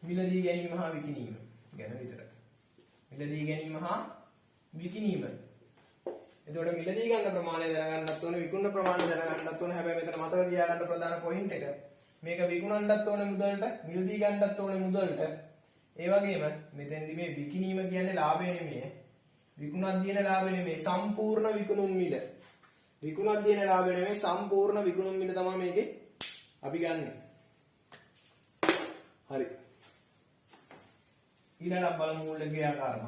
මිලදී ගැනීම හා විකිණීම ගැන විතරයි. මිලදී ගැනීම හා විකිණීම. එතකොට මිලදී ගන්න ප්‍රමාණය දැනගන්නත් ඕනේ, විකුණන ප්‍රමාණය දැනගන්නත් ඕනේ. හැබැයි මෙතන මතක තියාගන්න ප්‍රධාන පොයින්ට් එක මේක විකුණන්නත් ඕනේ මුදලට, මිලදී ගන්නත් ඕනේ මුදලට. ඒ වගේම මෙතෙන්දි මේ විකිණීම කියන්නේ ලාභය නෙමෙයි. විකුණක් දින ලාභය නෙමෙයි, සම්පූර්ණ විකුණුම් මිල. විකුණක් දින ලාභය නෙමෙයි, සම්පූර්ණ විකුණුම් මිල තමයි මේකේ අපි ගන්නෙ. හරි. ඊළඟට බලමු මූල්‍ය ක්‍රියාකාරකම්.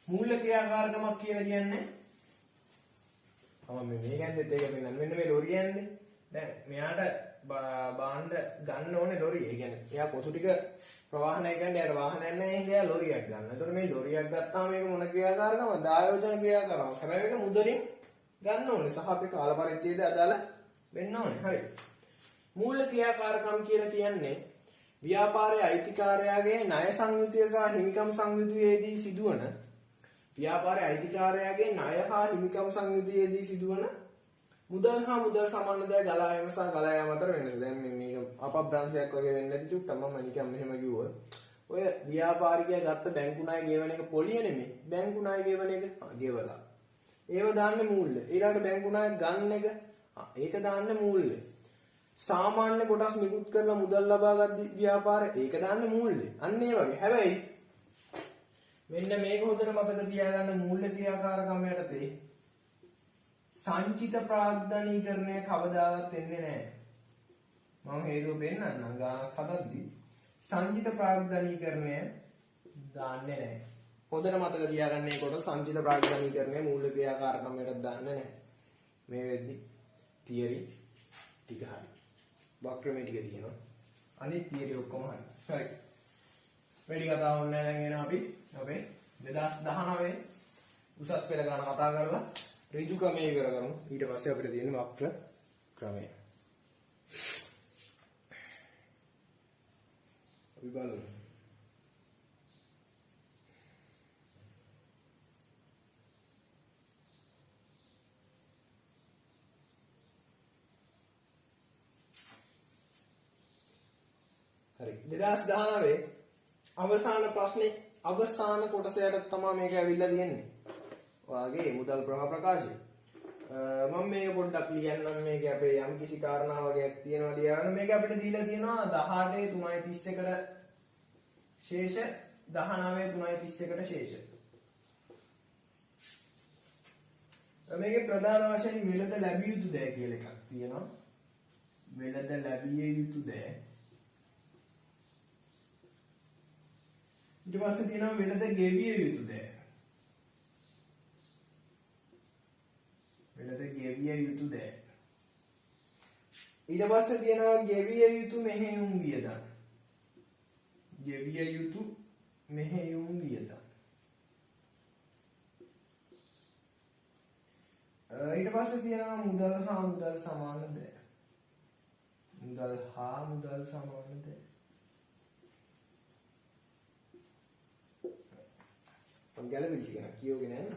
මූල්‍ය ක්‍රියාකාරකමක් කියලා කියන්නේ මේ ගැන්දෙත් ඒක වෙනන්න මෙන්න මේ ලොරිය යන්නේ. දැන් මෙයාට බාණ්ඩ ගන්න ඕනේ ලොරිය. ඒ කියන්නේ එයා පොසු ටික ප්‍රවාහනය කරන්න යාට වාහනයක් නැහැ හින්දා එයා ලොරියක් ගන්න. එතකොට මේ ලොරියක් ගත්තාම මේක මොන ක්‍රියාකාරකමද? ආයෝජන ක්‍රියාකාරකමක්. හැබැයි මේක මුදලින් ගන්න ඕනේ. සහ අපේ කාල පරිච්ඡේදය අදාළ වෙන්න ඕනේ. හරි. මූල්‍ය ක්‍රියාකාරකම් කියලා කියන්නේ ව්‍යාපාරයේ අයිතිකාරයාගේ ණය සංයුතිය සහ හිමිකම් සංයුතියේදී සිදුවන ව්‍යාපාරයේ අයිතිකාරයාගේ ණය හා හිමිකම් සංයුතියේදී සිදුවන මුදල් හා මුදල් සමාන දෑ ගලා යාම සහ ගලා යාම අතර වෙනස. දැන් මේක අපබ්‍රංශයක් වගේ වෙන්නේ නැති චුට්ටක් මම නිකන් මෙහෙම කිව්වොත් ඔය ව්‍යාපාරිකයා ගත්ත බැංකු ණය ගෙවන එක පොලිය නෙමෙයි. බැංකු ණය ගෙවන එක ගෙවලා. ඒව දාන්නේ මූල්‍ය. ඊළඟට බැංකු ණය ගන්න එක ඒක දාන්නේ මූල්‍ය. සාමාන්‍ය කොටස් නිකුත් කරලා මුදල් ලබාගත් ව්‍යාපාරය ඒක දාන්නේ මූල්‍ය. අන්න ඒ වගේ. හැබැයි මෙන්න මේක හොඳට මතක තියාගන්න මූල්‍ය ක්‍රියාකාරකම් යටතේ සංචිත ප්‍රාග්ධනීකරණය කවදාවත් එන්නේ නැහැ. මම හේතුව පෙන්නන්නම් ගානක් හදද්දී සංචිත ප්‍රාග්ධනීකරණය දාන්නේ නැහැ. හොඳට මතක තියාගන්න මේකට සංචිත ප්‍රාග්ධනීකරණය මූල්‍ය ක්‍රියාකාරකමකට දාන්නේ නැහැ. මේ වෙද්දි තියරි ටික හරි. වක්‍රමේ ටික තියෙනවා. අනිත් තියරි ඔක්කොම හරි. හරි. වැඩි කතාවක් නැහැ දැන් එන අපි අපේ 2019 උසස් පෙළ ගන්න කතා කරලා ඍජු ක්‍රමයේ ඉවර කරමු. ඊට පස්සේ අපිට තියෙන වක්‍ර ක්‍රමය. අපි බලමු. හරි 2019 අවසාන ප්‍රශ්නේ අවසාන කොටසට තමයි මේක ඇවිල්ලා තියෙන්නේ. ඔයාගේ මුදල් ප්‍රවාහ ප්‍රකාශය. මම මේක පොඩ්ඩක් ලියන්නම්. මේක අපේ යම් කිසි කාරණාවක් තියෙනවා ලියන්න. මේක අපිට දීලා තියෙනවා 18 3:31කට ශේෂ 19 3:31කට ශේෂ. මේකේ ප්‍රධාන වශයෙන් වෙළඳ ලැබිය යුතු දෑ කියලා එකක් තියෙනවා. වෙළඳ ලැබිය යුතු දෑ. ඊට පස්සේ තියෙනවා වෙළඳ ගෙවිය යුතු දෑ. වෙළඳ ගෙවිය යුතු දෑ. ඊට පස්සේ තියෙනවා ගෙවිය යුතු මෙහෙයුම් වියදම්. ගෙවිය යුතු මෙහෙයුම් වියදම්. ඊට පස්සේ තියෙනවා මුදල් හා මුදල් සමාන දෑ. මුදල් හා මුදල් සමාන දෑ. ගැලපෙන්නේ කියන කියෝගේ නෑ නේද?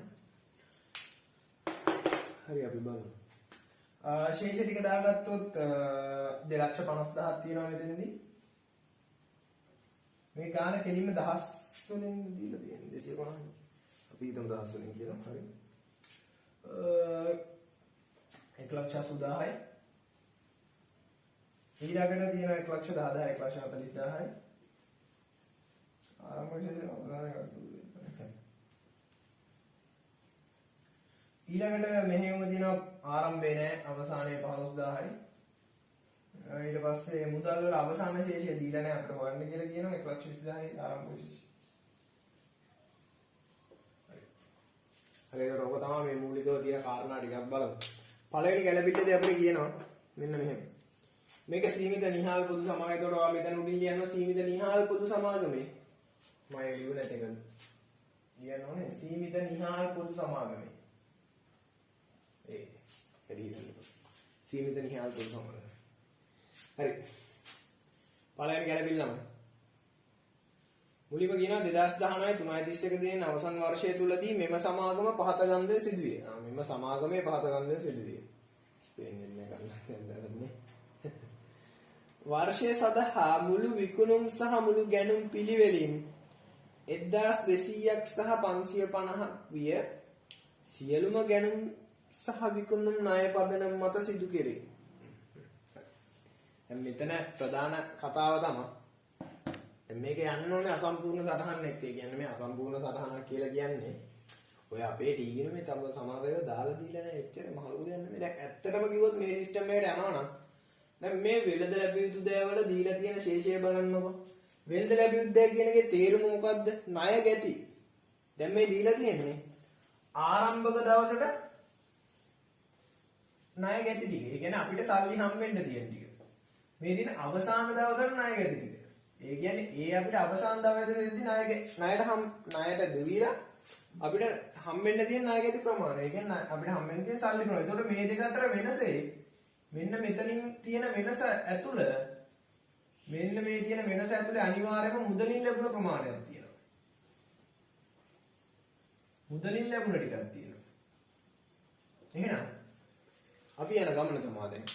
හරි අපි බලමු. ශේෂ ටික දාගත්තොත් 2,50,000ක් තියෙනවා මෙතනදී. මේ ගාන කෙලින්ම දහස් වලින් දීලා තියෙන්නේ 250. අපි හිතමු දහස් වලින් කියලා. හරි. 1,80,000යි. ඊළඟට තියෙනවා 1,10,000 1,40,000යි. ආරම්භයේ අවදානයක් ඊළඟට මෙහෙම දිනක් ආරම්භේ නැහැ අවසානයේ 15000යි. ඊට පස්සේ මුදල් වල අවසාන ශේෂය දීලා නැහැ අපිට හොයන්න කියලා කියනවා 1,20,000යි ආරම්භ ශේෂය. හරි ඒක රෝග තමයි මේ මූලිකව තියෙන කාරණා ටිකක් බලමු. පළවෙනි ගැළපෙන්නේදී අපිට කියනවා මෙන්න මෙහෙම. මේක සීමිත නිහාල් පොදු සමාගමකට ඔයා මෙතන උඩින් ලියනවා සීමිත නිහාල් පොදු සමාගමේ. මම ලියුව නැති එක. ලියන්න ඕනේ සීමිත නිහාල් පොදු සමාගමේ. සීමිත නිහාල් පොදු සමාගම. හරි. පළවෙනි ගැළපෙන්නම. මුලින්ම කියනවා 2019 3:31 දිනෙන් අවසන් වර්ෂය තුලදී මෙම සමාගම පහත ගන්දේ සිදුවේ. මෙම සමාගමේ පහත ගන්දේ සිදුවේ. ස්පේන්ෙන් ගන්න. වර්ෂය සඳහා මුළු විකුණුම් සහ මුළු ගැනුම් පිළිවෙලින් 1200ක් සහ 550ක් විය සියලුම ගැනුම් සහ විකුණුම් ණය පදනම මත සිදු කෙරේ. දැන් මෙතන ප්‍රධාන කතාව තමයි දැන් මේක යන්න ඕනේ අසම්පූර්ණ සටහන් එක්ක. ඒ කියන්නේ මේ අසම්පූර්ණ සටහනක් කියලා කියන්නේ ඔය අපේ ටීගින මේ තම සමාදේව දාලා දීලා නැහැ එච්චර මහලු දෙයක් නෙමෙයි. දැන් ඇත්තටම කිව්වොත් මේ සිස්ටම් එකට යනවා නම් දැන් මේ වෙළඳ ලැබිය යුතු දේවල් දීලා තියෙන ශේෂය බලන්නකො. වෙළඳ ලැබිය යුතු දේ කියන එකේ තේරුම මොකද්ද? ණය ගැති. දැන් මේ දීලා තියෙන්නේ ආරම්භක දවසට ණය ගැති ටික. ඒ කියන්නේ අපිට සල්ලි හම්බෙන්න තියෙන ටික. මේ දින අවසාන දවසට ණය ගැති ටික. ඒ කියන්නේ ඒ අපිට අවසාන දවසේදී ණයට දෙවිලා අපිට හම්බෙන්න තියෙන ණය ගැති ප්‍රමාණය. ඒ කියන්නේ අපිට හම්බෙන්න තියෙන සල්ලි ප්‍රමාණය. ඒතකොට මේ දෙක අතර වෙනසේ මෙන්න මෙතනින් තියෙන වෙනස ඇතුළ මෙන්න මේ තියෙන වෙනස ඇතුළේ අනිවාර්යයෙන්ම මුදලින් ලැබුණ ප්‍රමාණයක් තියෙනවා. මුදලින් ලැබුණ ටිකක් තියෙනවා. එහෙනම් අපි යන ගමන තමයි දැන්.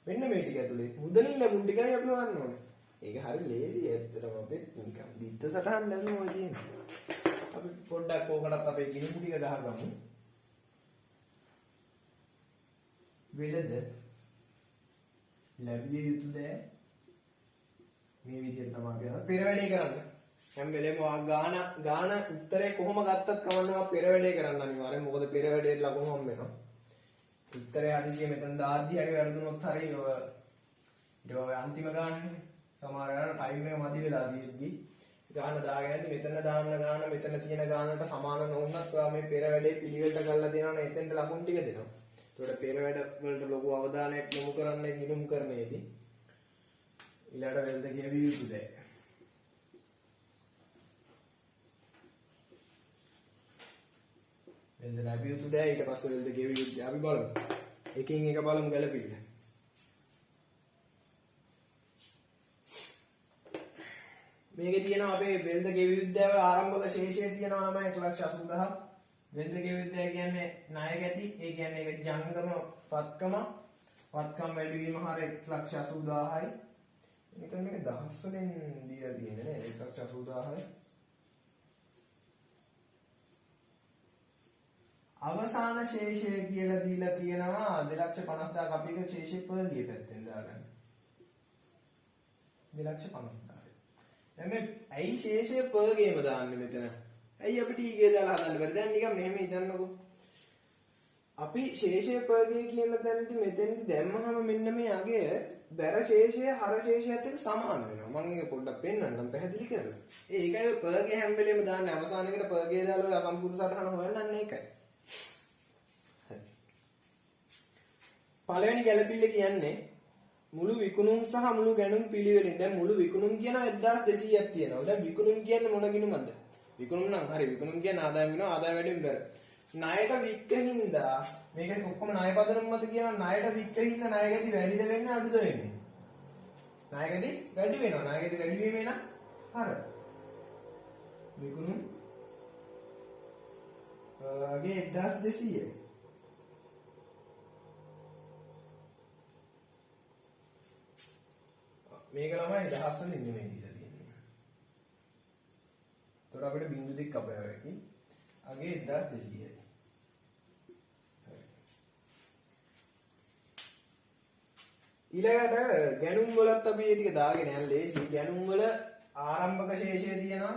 මෙන්න මේ ටික ඇතුලේ මුදලින් ලැබුණ ටිකයි අපි හොයන්න ඕනේ. ඒක හරි ලේසි ඇත්තටම අපේ නිකන් දිත්ත සටහන් දැන් ඔය තියෙන්නේ. අපි පොඩ්ඩක් ඕකටත් අපේ ගිනිපු ටික ගහගමු. වෙලද ලැබිය යුතු දේ මේ විදිහට තමයි අපි යන පෙර වැඩේ කරන්න. හැම වෙලේම ගාන උත්තරේ කොහොම ගත්තත් කවන්නවා පෙර වැඩේ කරන්න අනිවාර්යෙන්. මොකද පෙර වැඩේ ලකුණු හම් වෙනවා. උත්තරේ හදිසියෙ මෙතන දාද්දි හරි වැරදුනොත් හරි ඊට ඔය අන්තිම ගානනේ. සමහර වෙලාවට ටයිම් එක මදි වෙලා තියෙද්දි ගාන දාගෙන යද්දි මෙතන දාන්න ගාන මෙතන තියෙන ගානට සමාන නොවුනත් ඔයා මේ පෙර වැඩේ පිළිවෙලට කරලා දෙනවනේ එතෙන්ට ලකුණු ටික දෙනවා. ඒකට පෙර වැඩ වලට ලොකු අවධානයක් යොමු කරන්නේ ගිණුම් කරන්නේදී ඊළඟට වෙල්ද කියවිය යුතු දේ. වෙල්ද ලැබිය යුතු දේ ඊට පස්සේ වෙල්ද කියවිය යුතු දේ අපි බලමු. එකින් එක බලමු ගැලපෙන්නේ. මේකේ තියෙනවා අපේ වෙල්ද ගෙවි විද්‍යාව වල ආරම්භක ශේෂය තියෙනවා නම් 1,80,000. වෙල්ද ගෙවි විද්‍යාව කියන්නේ ණය ගැති. ඒ කියන්නේ ඒක ජංගම පත්කම. පත්කම් වැඩි වීම හරිය 1,80,000යි. මේක දහස් වලින් දීලා තියෙන්නේ නේද? 1,80,000යි. අවසාන ශේෂය කියලා දීලා තියෙනවා 2,50,000 අපි එක ශේෂය පර්ගිය පැත්තෙන් දාගන්න. 2,50,000. එමෙ ඇයි ශේෂය පර්ගේම දාන්නේ මෙතන? ඇයි අපිට ඊගේ දාලා හදන්න බැරි? දැන් නිකන් මෙහෙම හිතන්නකෝ. අපි ශේෂය පර්ගේ කියන තැනදී මෙතෙන්දි දැම්මහම මෙන්න මේ අගය බැර ශේෂය හර ශේෂයත් එක්ක සමාන වෙනවා. මම ඒක පොඩ්ඩක් පෙන්නන්නම් පැහැදිලි කරලා. ඒකයි පර්ගේ හැම වෙලේම දාන්නේ අවසානයේකට පර්ගේ දාලා ඔය අසම්පූර්ණ සටහන හොයන්න ඒකයි. පළවෙනි ගැළපිල්ල කියන්නේ මුළු විකුණුම් සහ මුළු ගැණුම් පිළිවෙලින්. දැන් මුළු විකුණුම් කියන 1200ක් තියෙනවා. දැන් විකුණුම් කියන්නේ මොන ගිණුමක්ද? විකුණුම් නම් හරි විකුණුම් කියන්නේ ආදායම වෙනවා ආදායම වැඩි වෙන බැර. ණයට වික්කින්දා මේක ඔක්කොම ණය පදනම මත කියනවා ණයට වික්කින්දා ණය ගැති වැඩිද වෙන්නේ අඩුද වෙන්නේ? ණය ගැති වැඩි වෙනවා. ණය ගැති වැඩි වීම එන හර. විකුණුම් ගේ 1200 මේක ළමයි දහස් වලින් නෙමෙයි දීලා තියෙන්නේ. ඒතකොට අපිට බිංදු දෙක කපනවා වෙකි. අගේ 1200යි. ඊළඟට ගැණුම් වලත් අපි මේ ටික දාගෙන යන්න ලේසි. ගැණුම් වල ආරම්භක ශේෂය තියෙනවා.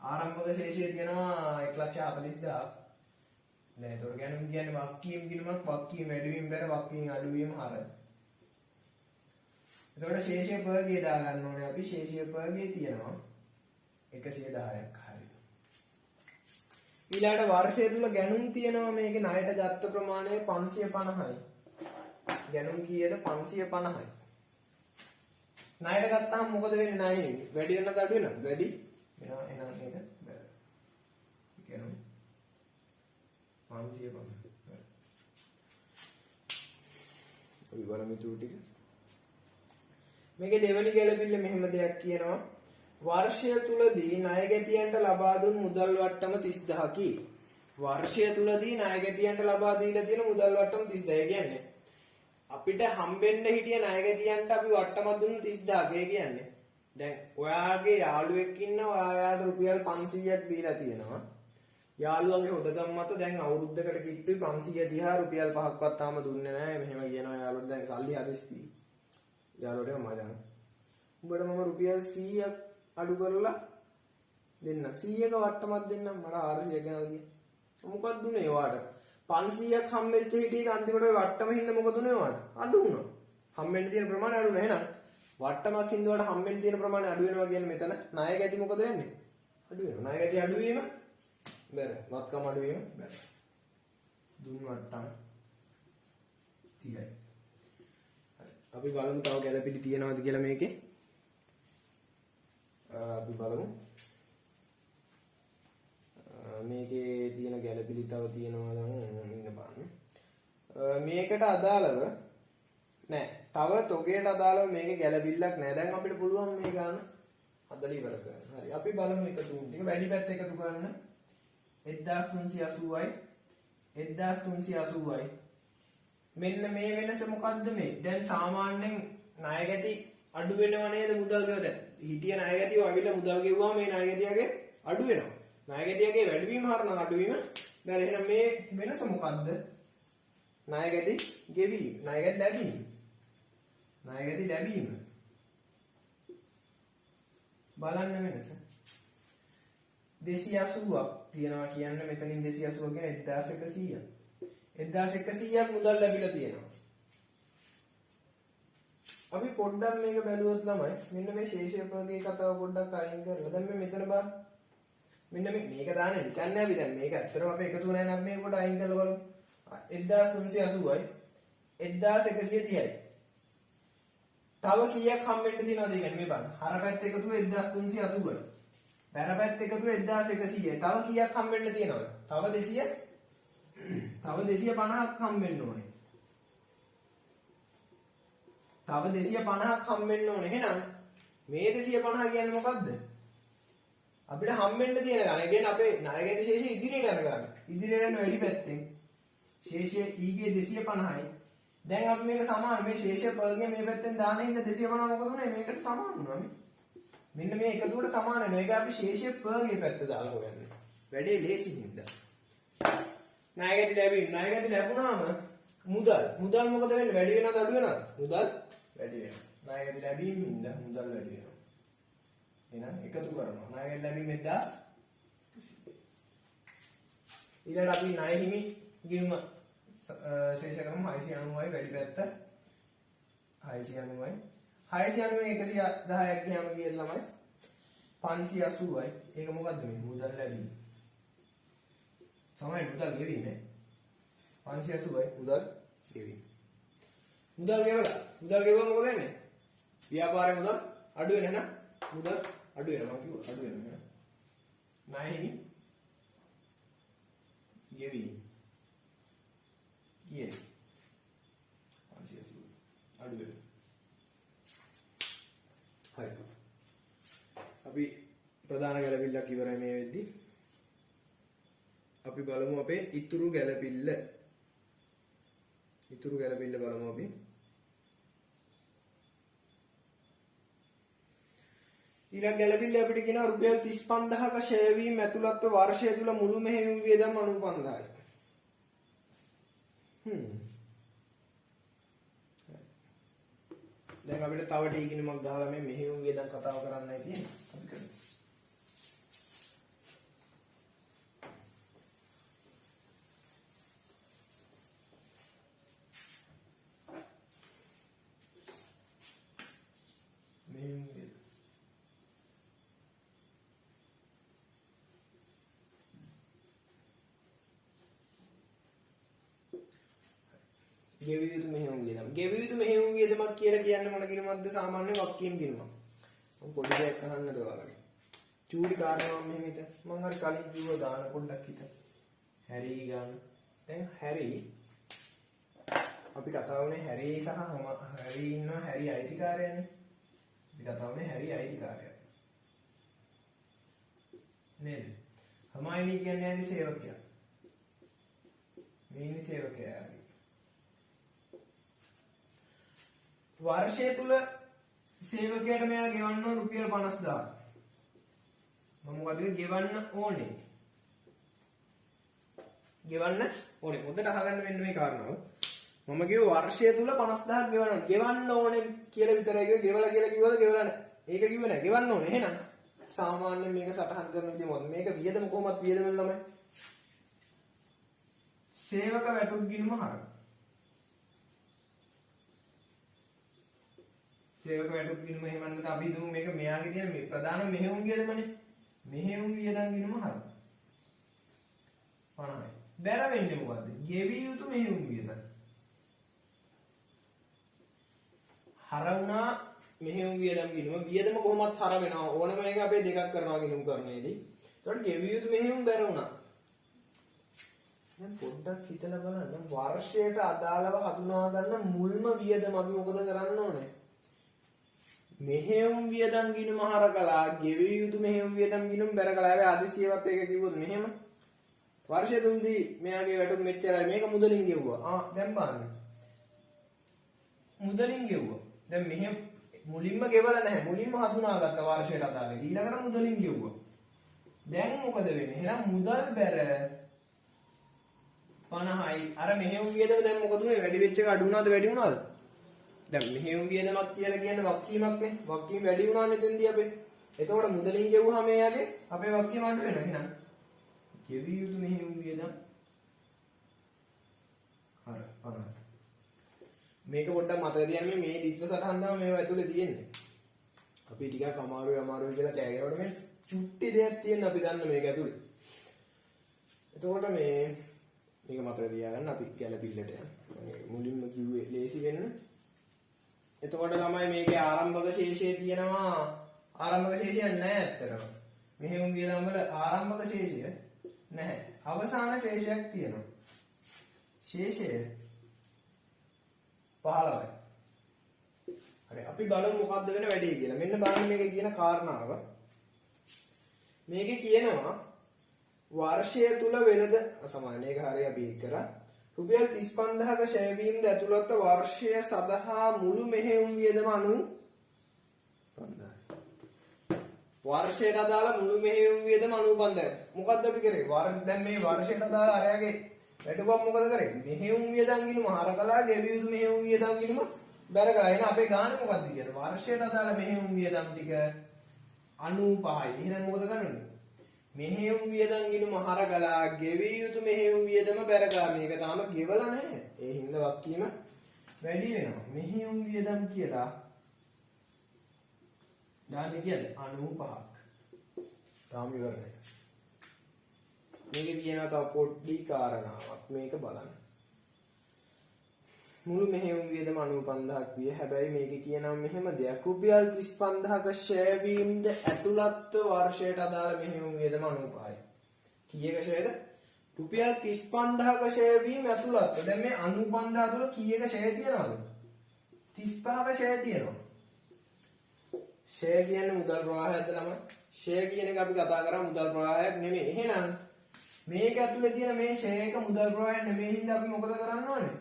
ආරම්භක ශේෂය තියෙනවා 1,40,000. දැන් ඒතකොට ගැණුම් කියන්නේ වක්කීම් ගිණුමක් වක්කීම් වැඩි වීම බැර වක්කීම් අඩු වීම හර. එතකොට ශේෂය පර්ගේ දා ගන්න ඕනේ අපි. ශේෂය පර්ගේ තියෙනවා 110ක් හරිය. ඊළඟට වර්ෂය තුල ගැණුම් තියෙනවා මේකේ ණයට ගත්ත ප්‍රමාණය 550යි. ගැණුම් කීයද? 550යි. ණයට ගත්තාම මොකද වෙන්නේ? ණය වැඩි වෙනවද අඩු වෙනවද? වැඩි වෙනවා. එහෙනම් මේක බැල. ගැණුම් 550. අපි බලමු ටික. මේකේ දෙවෙනි ගැළපිල්ල මෙහෙම දෙයක් කියනවා. වර්ෂය තුලදී ණයගැතියන්ට ලබා දුන් මුදල් වට්ටම 30000කි. වර්ෂය තුලදී ණයගැතියන්ට ලබා දීලා තියෙන මුදල් වට්ටම 30000 කියන්නේ අපිට හම්බෙන්න හිටිය ණයගැතියන්ට අපි වට්ටම දුන්න 30000 කියන්නේ. දැන් ඔයාගේ යාළුවෙක් ඉන්නවා ඔයාට රුපියල් 500ක් දීලා තියෙනවා. යාළුවගේ හොදගම් මත දැන් අවුරුද්දකට කිට්ටුයි 500 දිහා රුපියල් 5ක්වත් තාම දුන්නේ නැහැ. මෙහෙම කියනවා යාළුවට දැන් සල්ලි හදිස්ති. යාළුවට මචං උඹට මම රුපියල් 100ක් අඩු කරලා දෙන්න 100ක වට්ටමක් දෙන්නම් මට 400 ගෙනල්ලා දී මොකක්ද දුන්නේ ඔයාට 500ක් හම්බෙච්ච හිටියක අන්තිමට ඔය වට්ටම හින්දා මොකද උනේ ඔයාට අඩු වුණා හම්බෙන්න තියෙන ප්‍රමාණය අඩු වෙනවා එහෙනම් වට්ටමක් හින්දා ඔයාට හම්බෙන්න තියෙන ප්‍රමාණය අඩු වෙනවා කියන්නේ මෙතන ණය ගැති මොකද වෙන්නේ අඩු වෙනවා ණය ගැති අඩු වීම බැර වත්කම අඩු වීම බැර දුන් වට්ටම 30යි අපි බලමු තව ගැළපිලි තියනවාද කියලා මේකේ. අපි බලමු. මේකේ තියෙන ගැළපිලි තව තියනවා නම් ඉන්න බලන්න. මේකට අදාළව නෑ. තව තොගයට අදාළව මේකේ ගැළපිල්ලක් නෑ. දැන් අපිට පුළුවන් මේ ගන්න හදලා ඉවර කරන්න. හරි. අපි බලමු එක තුන් ටික වැඩි පැත්ත එකතු කරන්න. 1380යි 1380යි මෙන්න මේ වෙනස මොකද්ද මේ? දැන් සාමාන්‍යයෙන් ණය ගැති අඩු වෙනව නේද මුදල් ගෙවද? හිටිය ණය ගැතිව අවිල මුදල් ගෙවුවා මේ ණය ගැතියගේ අඩු වෙනවා. ණය ගැතියගේ වැඩිවීම හරනම් අඩුවීම බැර එහෙනම් මේ වෙනස මොකද්ද? ණය ගැති ගෙවීම, ණය ගැති ලැබීම. ණය ගැති ලැබීම. බලන්න වෙනස. 280ක් තියෙනවා කියන්නේ මෙතනින් 280 කියන්නේ 1100ක්. 1100ක් මුදල් ලැබිලා තියෙනවා. අපි පොඩ්ඩක් මේක බැලුවොත් ළමයි මෙන්න මේ ශේෂයපගේ කතාව පොඩ්ඩක් අයින් කරලා දැන් මේ මෙතන බලන්න. මෙන්න මේක දාන්නේ නිකන් නෑ අපි දැන් මේක ඇත්තටම අපි එකතු නැහැ නම් මේක කොට අයින් කරලා බලමු. 1380යි 1130යි. තව කීයක් හම්බෙන්න තියෙනවද කියන්නේ මේ බලන්න. හර පැත්ත එකතුව 1380යි. පැර පැත්ත එකතුව 1100යි. තව කීයක් හම්බෙන්න තියෙනවද? තව 250ක් හම්බෙන්න ඕනේ. තව 250ක් හම්බෙන්න ඕනේ. එහෙනම් මේ 250 කියන්නේ මොකද්ද? අපිට හම්බෙන්න තියෙන ගාන. ඒ කියන්නේ අපේ ණය ගැති ශේෂය ඉදිරියට යන ගාන. ඉදිරියට යන වැඩි පැත්තෙන් ශේෂය ඊගේ 250යි. දැන් අපි මේක සමාන මේ ශේෂය පල්ගේ මේ පැත්තෙන් දාන හින්දා 250 මොකද උනේ? මේකට සමාන වුණා මේ. මෙන්න මේ එකතුවට සමාන වෙනවා. ඒක අපි ශේෂය පල්ගේ පැත්ත දාලා හොයන්නේ. වැඩේ ලේසි හින්දා. ණය ගැති ලැබීම. ණය ගැති ලැබුණාම මුදල් මොකද වෙන්නේ? වැඩි වෙනවද අඩු වෙනවද? මුදල් වැඩි වෙනවා. ණය ගැති ලැබීම හින්දා මුදල් වැඩි වෙනවා. එහෙනම් එකතු කරනවා. ණය ගැති ලැබීම 1000. ඊළඟට අපි ණය හිමි ගිණුම ශේෂ කරමු 690යි වැඩි පැත්ත 690යි 690 110ක් ගියාම ගියද ළමයි 580යි. ඒක මොකද්ද මේ මුදල් ලැබීම. සමහර මුදල් ගෙවීම 580යි මුදල් ගෙවීම. මුදල් ගෙවුවා මොකද වෙන්නේ? ව්‍යාපාරයේ මුදල් අඩු වෙන නේද? මුදල් අඩු වෙනවා කිව්වා අඩු වෙනවා. ණය හිමි ගෙවීම ඊයේ 580 අඩු වෙනවා. හරි. අපි ප්‍රධාන ගැළපිල්ලක් ඉවරයි මේ වෙද්දි. අපි බලමු අපේ ඉතුරු ගැළපිල්ල. බලමු අපි. ඊළඟ ගැළපිල්ල අපිට කියනවා රුපියල් 35000ක ෂය වීම ඇතුළත්ව වර්ෂය තුල මුළු මෙහෙයුම් වියදම් 95000යි. දැන් අපිට තව ටී ගිණුමක් දාලා මේ මෙහෙයුම් වියදම් කතාව කරන්නයි තියෙන්නේ. අපි කරමු. මෙහෙයුම් වියදම්. ගෙවිය යුතු මෙහෙයුම් වියදම්. ගෙවිය යුතු මෙහෙයුම් වියදමක් කියලා කියන්නේ මොන ගිණුමක්ද? සාමාන්‍ය වක්කීම් ගිණුමක්. මම පොඩි දෙයක් අහන්නද ඔයාලගේ. චූටි කාරණාවක් මෙහෙම හිත. මම හරි කලින් කිව්වා දාන පොඩ්ඩක් හිත. හැරි ගන්න. දැන් හැරි අපි කතා වුණේ හැරි සහ හැරි ඉන්නවා හැරි අයිතිකාරයනේ. අපි කතා වුණේ හැරි අයිතිකාරය. නේද? හමායිනි කියන්නේ ඇයි සේවකයා. මේ ඉන්නේ සේවකයා. වර්ෂය තුල සේවකයාට මෙයා ගෙවන්න ඕන රුපියල් 50000. මම මොකද ගෙවන්න ඕනේ? හොඳට අහගන්න වෙන්න මේ කාරණාව. මම කිව්ව වර්ෂය තුල 50000ක් ගෙවන්න ඕනේ කියලා විතරයි කිව්වේ. ගෙවලා කියලා කිව්වද ගෙවලා නැහැ. ඒක කිව්වේ නැහැ. ගෙවන්න ඕනේ. එහෙනම් සාමාන්‍යයෙන් මේක සටහන් කරන විදිහ මොකද? මේක වියදම කොහොමද වියදම ළමයි? සේවක වැටුප් ගිණුම හරක. සේවක වැටුප් ගිණුම එහෙම නැත්නම් අපි හිතමු මේක මෙයාගේ තියෙන මේ ප්‍රධාන මෙහෙයුම් වියදමනේ. මෙහෙයුම් වියදම් ගිණුම හරක. 50යි. බැර වෙන්නේ මොකද්ද? ගෙවිය යුතු මෙහෙයුම් වියදම්. හර වුණා මෙහෙයුම් වියදම් ගිණුම. වියදම කොහොමත් හර වෙනවා. ඕනම එක අපේ දෙකක් කරනවා ගිණුම් කරන්නේදී. ඒකට ගෙවිය යුතු මෙහෙයුම් බැර වුණා. දැන් පොඩ්ඩක් හිතලා බලන්න වර්ෂයට අදාළව හඳුනා ගන්න මුල්ම වියදම අපි මොකද කරන්න ඕනේ? මෙහෙයුම් වියදම් ගිණුම හරකලා ගෙවිය යුතු මෙහෙයුම් වියදම් ගිණුම බැර කළා. හැබැයි ආදිසියවත් ඒක කිව්වොත් මෙහෙම වර්ෂය තුලදී මෙයාගේ වැටුප් මෙච්චරයි මේක මුදලින් ගෙවුවා. දැන් බලන්න. මුදලින් ගෙව්වා. දැන් මෙහෙම මුලින්ම ගෙවලා නැහැ. මුලින්ම හඳුනාගත්ත වර්ෂයට අදාළ. ඊළඟට මුදලින් ගෙව්වා. දැන් මොකද වෙන්නේ? එහෙනම් මුදල් බැර 50යි. අර මෙහෙයුම් වියදම දැන් මොකද උනේ? වැඩි වෙච්ච එක අඩු වුණාද වැඩි වුණාද? දැන් මෙහෙයුම් වියදමක් කියලා කියන්නේ වක්කීමක් නේ. වක්කීම වැඩි වුණානේ දෙන්දී අපේ. එතකොට මුදලින් ගෙවුවාම එයාගේ අපේ වක්කීම අඩු වෙනවා. එහෙනම් ගෙවිය යුතු මෙහෙයුම් වියදම් හර 50. මේක පොඩ්ඩක් මතක තියාගන්න මේ ඩිස්ස සටහන් තමයි මේවා ඇතුලේ තියෙන්නේ. අපි ටිකක් අමාරුයි කියලා කෑ ගැහුවට මේ චුට්ටි දෙයක් තියෙන අපි දන්න මේක ඇතුලේ. එතකොට මේක මතක තියාගන්න අපි ගැළපිල්ලට යන්න. මුලින්ම කිව්වේ ලේසි වෙන්න. එතකොට තමයි මේකේ ආරම්භක ශේෂය තියෙනවා. ආරම්භක ශේෂයක් නැහැ ඇත්තටම. මෙහෙම වියදම් වල ආරම්භක ශේෂය නැහැ. අවසාන ශේෂයක් තියෙනවා. ශේෂය 15යි. හරි අපි බලමු මොකද්ද වෙන වැඩේ කියලා. මෙන්න බලන්න මේකේ කියන කාරණාව. මේකේ කියනවා වර්ෂය තුල වෙළඳ සමාන ඒක හරිය අපි එක් කරා. රුපියල් 35000ක ෂෙයා වීමද ඇතුළත් වර්ෂය සඳහා මුළු මෙහෙයුම් වියදම 95000යි. වර්ෂයට අදාළ මුළු මෙහෙයුම් වියදම 95000යි. මොකද්ද අපි කරේ? දැන් මේ වර්ෂයට අදාළ අරයාගේ වැඩුවම් මොකද කරේ? මෙහෙයුම් වියදම් ගිණුම හරකලා ගෙවිය යුතු මෙහෙයුම් වියදම් ගිණුම බැර කරලා එන අපේ ගානේ මොකද්ද කියන්නේ? වර්ෂයට අදාළ මෙහෙයුම් වියදම් ටික 95යි. එහෙනම් මොකද කරන්නේ? මෙහෙයුම් වියදම් ගිණුම හරකලා ගෙවිය යුතු මෙහෙයුම් වියදම බැර කරලා මේක තාම ගෙවලා නැහැ. ඒ හින්දා වක්කීම වැඩි වෙනවා. මෙහෙයුම් වියදම් කියලා දාන්නේ කියන්නේ 95ක්. තාම ඉවර නැහැ. මේකේ තියෙනවා තව පොඩි කාරණාවක් මේක බලන්න. මුළු මෙහෙයුම් වියදම 95000ක් විය. හැබැයි මේකේ කියනවා මෙහෙම දෙයක්. රුපියල් 35000ක ෂෙයා වීමද ඇතුළත් වර්ෂයට අදාළ මෙහෙයුම් වියදම 95යි. කීයක ෂෙයාද? රුපියල් 35000ක ෂෙයා වීම ඇතුළත්. දැන් මේ 95000 තුල කීයක ෂෙයා තියනවද? 35ක ෂෙයා තියෙනවා. ෂෙයා කියන්නේ මුදල් ප්‍රවාහයක්ද ළමයි? ෂෙයා කියන එක අපි කතා කරා මුදල් ප්‍රවාහයක් නෙමෙයි. එහෙනම් මේක ඇතුලේ තියෙන මේ ෂෙයා එක මුදල් ප්‍රවාහයක් නෙමෙයි. හින්දා අපි මොකද කරන්න ඕනේ?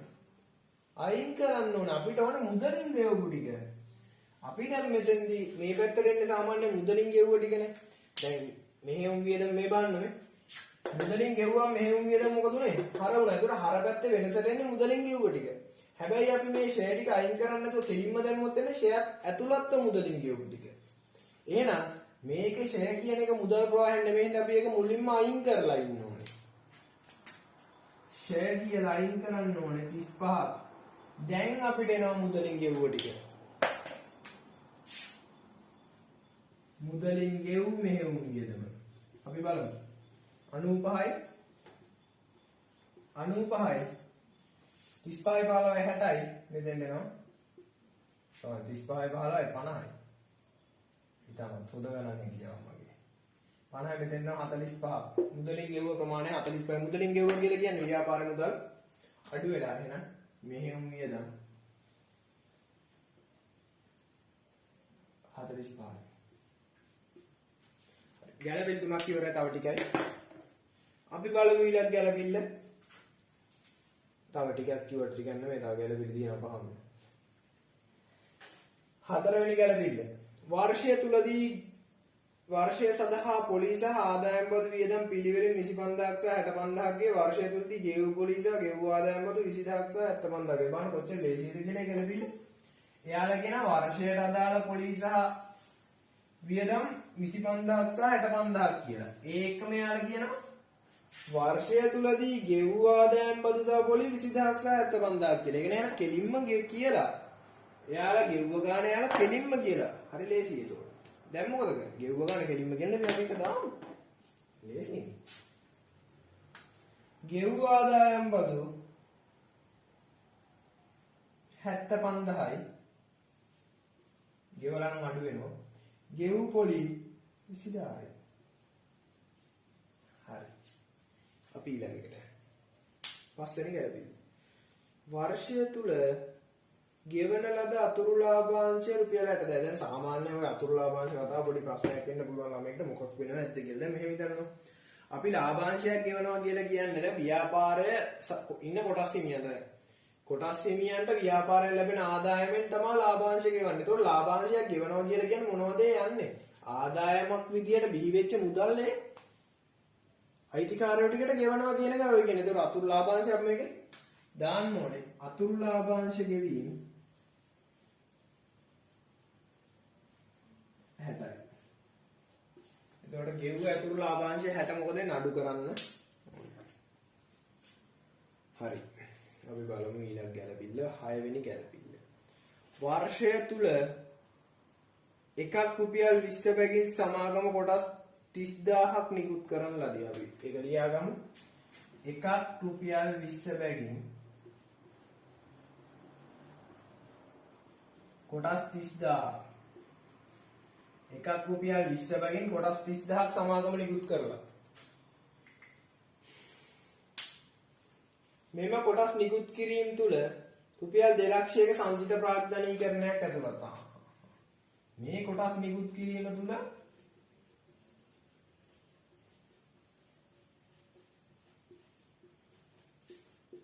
අයින් කරන්න ඕනේ. අපිට ඕනේ මුදලින් ගෙවපු ටික. අපි දැන් මෙතෙන්දී මේ පැත්තට එන්නේ සාමාන්‍ය මුදලින් ගෙවුව ටිකනේ. දැන් මෙහෙයුම් වියදම මේ බලන්න මේ. මුදලින් ගෙවුවම මෙහෙයුම් වියදම මොකද උනේ? හර වුණා. ඒකට හර පැත්තේ වෙනසට එන්නේ මුදලින් ගෙවුව ටික. හැබැයි අපි මේ ෂෙයා ටික අයින් කරන්න නැතුව කෙලින්ම දැම්මොත් එන්නේ ෂෙයා ඇතුළත්ව මුදලින් ගෙවපු ටික. එහෙනම් මේකේ ෂෙයා කියන එක මුදල් ප්‍රවාහයෙන් නෙමෙයි. හින්දා අපි ඒක මුලින්ම අයින් කරලා ඉන්න ඕනේ. ෂෙයා කියලා අයින් කරන්න ඕනේ 35ක්. දැන් අපිට එනවා මුදලින් ගෙවුව ටික. මුදලින් ගෙවු මෙහෙයුම් වියදම. අපි බලමු. 95යි 35යි 35යි 15යි 60යි මෙතෙන් එනවා. 35යි 15යි 50යි. ඊටම හොඳ ගණන් කියනවා මගේ. 50යි මෙතෙන් එනවා 45. මුදලින් ගෙවුව ප්‍රමාණය 45. මුදලින් ගෙවුව කියලා කියන්නේ ව්‍යාපාර මුදල් අඩු වෙලා එහෙනම් මෙහෙයුම් වියදම් 45. ගැළපෙල් තුනක් ඉවරයි තව ටිකයි. අපි බලමු ඊළඟ ගැළපෙල්ල. තව ටිකක් කිව්වට ටිකක් නෙමෙයි තව ගැළපෙල් තියෙනවා පහම. හතරවෙනි ගැළපෙල්ල. වර්ෂය තුලදී වර්ෂය සඳහා පොලිස ආදායම් බදු වියදම් පිළිවෙලින් 25000ක් සහ 65000ක් ගේ වර්ෂය තුලදී ගෙවූ පොලිස ගෙවූ ආදායම් බදු 20000ක් සහ 75000ක් ගේ බලන්න කොච්චර ලේසියද කියන එක ගැලපිල්ල. එයාලා කියන වර්ෂයට අදාළ පොලිස වියදම් 25000ක් සහ 65000ක් කියලා. ඒකම එයාලා කියනවා වර්ෂය තුලදී ගෙවූ ආදායම් බදු සහ පොලි 20000ක් සහ 75000ක් කියලා. ඒ කියන්නේ කෙලින්ම කියලා. එයාලා ගෙවුව ගාන එයාලා කෙලින්ම කියලා. හරි ලේසියි ඒක. දැන් මොකද කරන්නේ? ගෙවුව ගන්න කෙලින්ම කියන්නේ දැන් මේක දාමු. ලේසියි. ගෙවුව ආදායම් බදු 75000යි. ගෙවලා නම් අඩු වෙනවා. ගෙවු පොලි 20000යි. හරි. අපි ඊළඟට පස්වෙනි ගැළපෙන්න. වර්ෂය තුල ගෙවන ලද අතුරු ලාභාංශය රුපියල් 60,000. දැන් සාමාන්‍ය ඔය අතුරු ලාභාංශ කතාව පොඩි ප්‍රශ්නයක් වෙන්න පුළුවන් ළමයින්ට මොකක් වෙනවද නැද්ද කියලා. දැන් මෙහෙම හිතන්න. අපි ලාභාංශයක් ගෙවනවා කියලා කියන්නේ ව්‍යාපාරය ඉන්න කොටස් හිමියන්ට. කොටස් හිමියන්ට ව්‍යාපාරයෙන් ලැබෙන ආදායමෙන් තමයි ලාභාංශ ගෙවන්නේ. ඒතකොට ලාභාංශයක් ගෙවනවා කියලා කියන්නේ මොනවද යන්නේ? ආදායමක් විදියට බිහි වෙච්ච මුදල්නේ අයිතිකාරයෝ ටිකට ගෙවනවා කියන එක ඔය කියන්නේ. ඒතකොට අතුරු ලාභාංශය අපි මේකේ දාන්න ඕනේ. අතුරු ලාභාංශ ගෙවීම 60යි. එතකොට ගෙව්ව අතුරු ලාභාංශය 60 මොකද නඩු කරන්න. හරි. අපි බලමු ඊළඟ ගැළපිල්ල 6 වෙනි ගැළපිල්ල. වර්ෂය තුල එකක් රුපියල් 20 බැගින් සමාගම කොටස් 30000ක් නිකුත් කරන ලදී. අපි ඒක ලියාගමු. එකක් රුපියල් 20 බැගින් කොටස් 30000 එකක් රුපියල් 20 බැගින් කොටස් 30000ක් සමාගම නිකුත් කරලා මෙම කොටස් නිකුත් කිරීම තුළ රුපියල් 2 ලක්ෂයක සංචිත ප්‍රාග්ධනීකරණයක් ඇතුළත් වෙනවා. මේ කොටස් නිකුත් කිරීම තුළ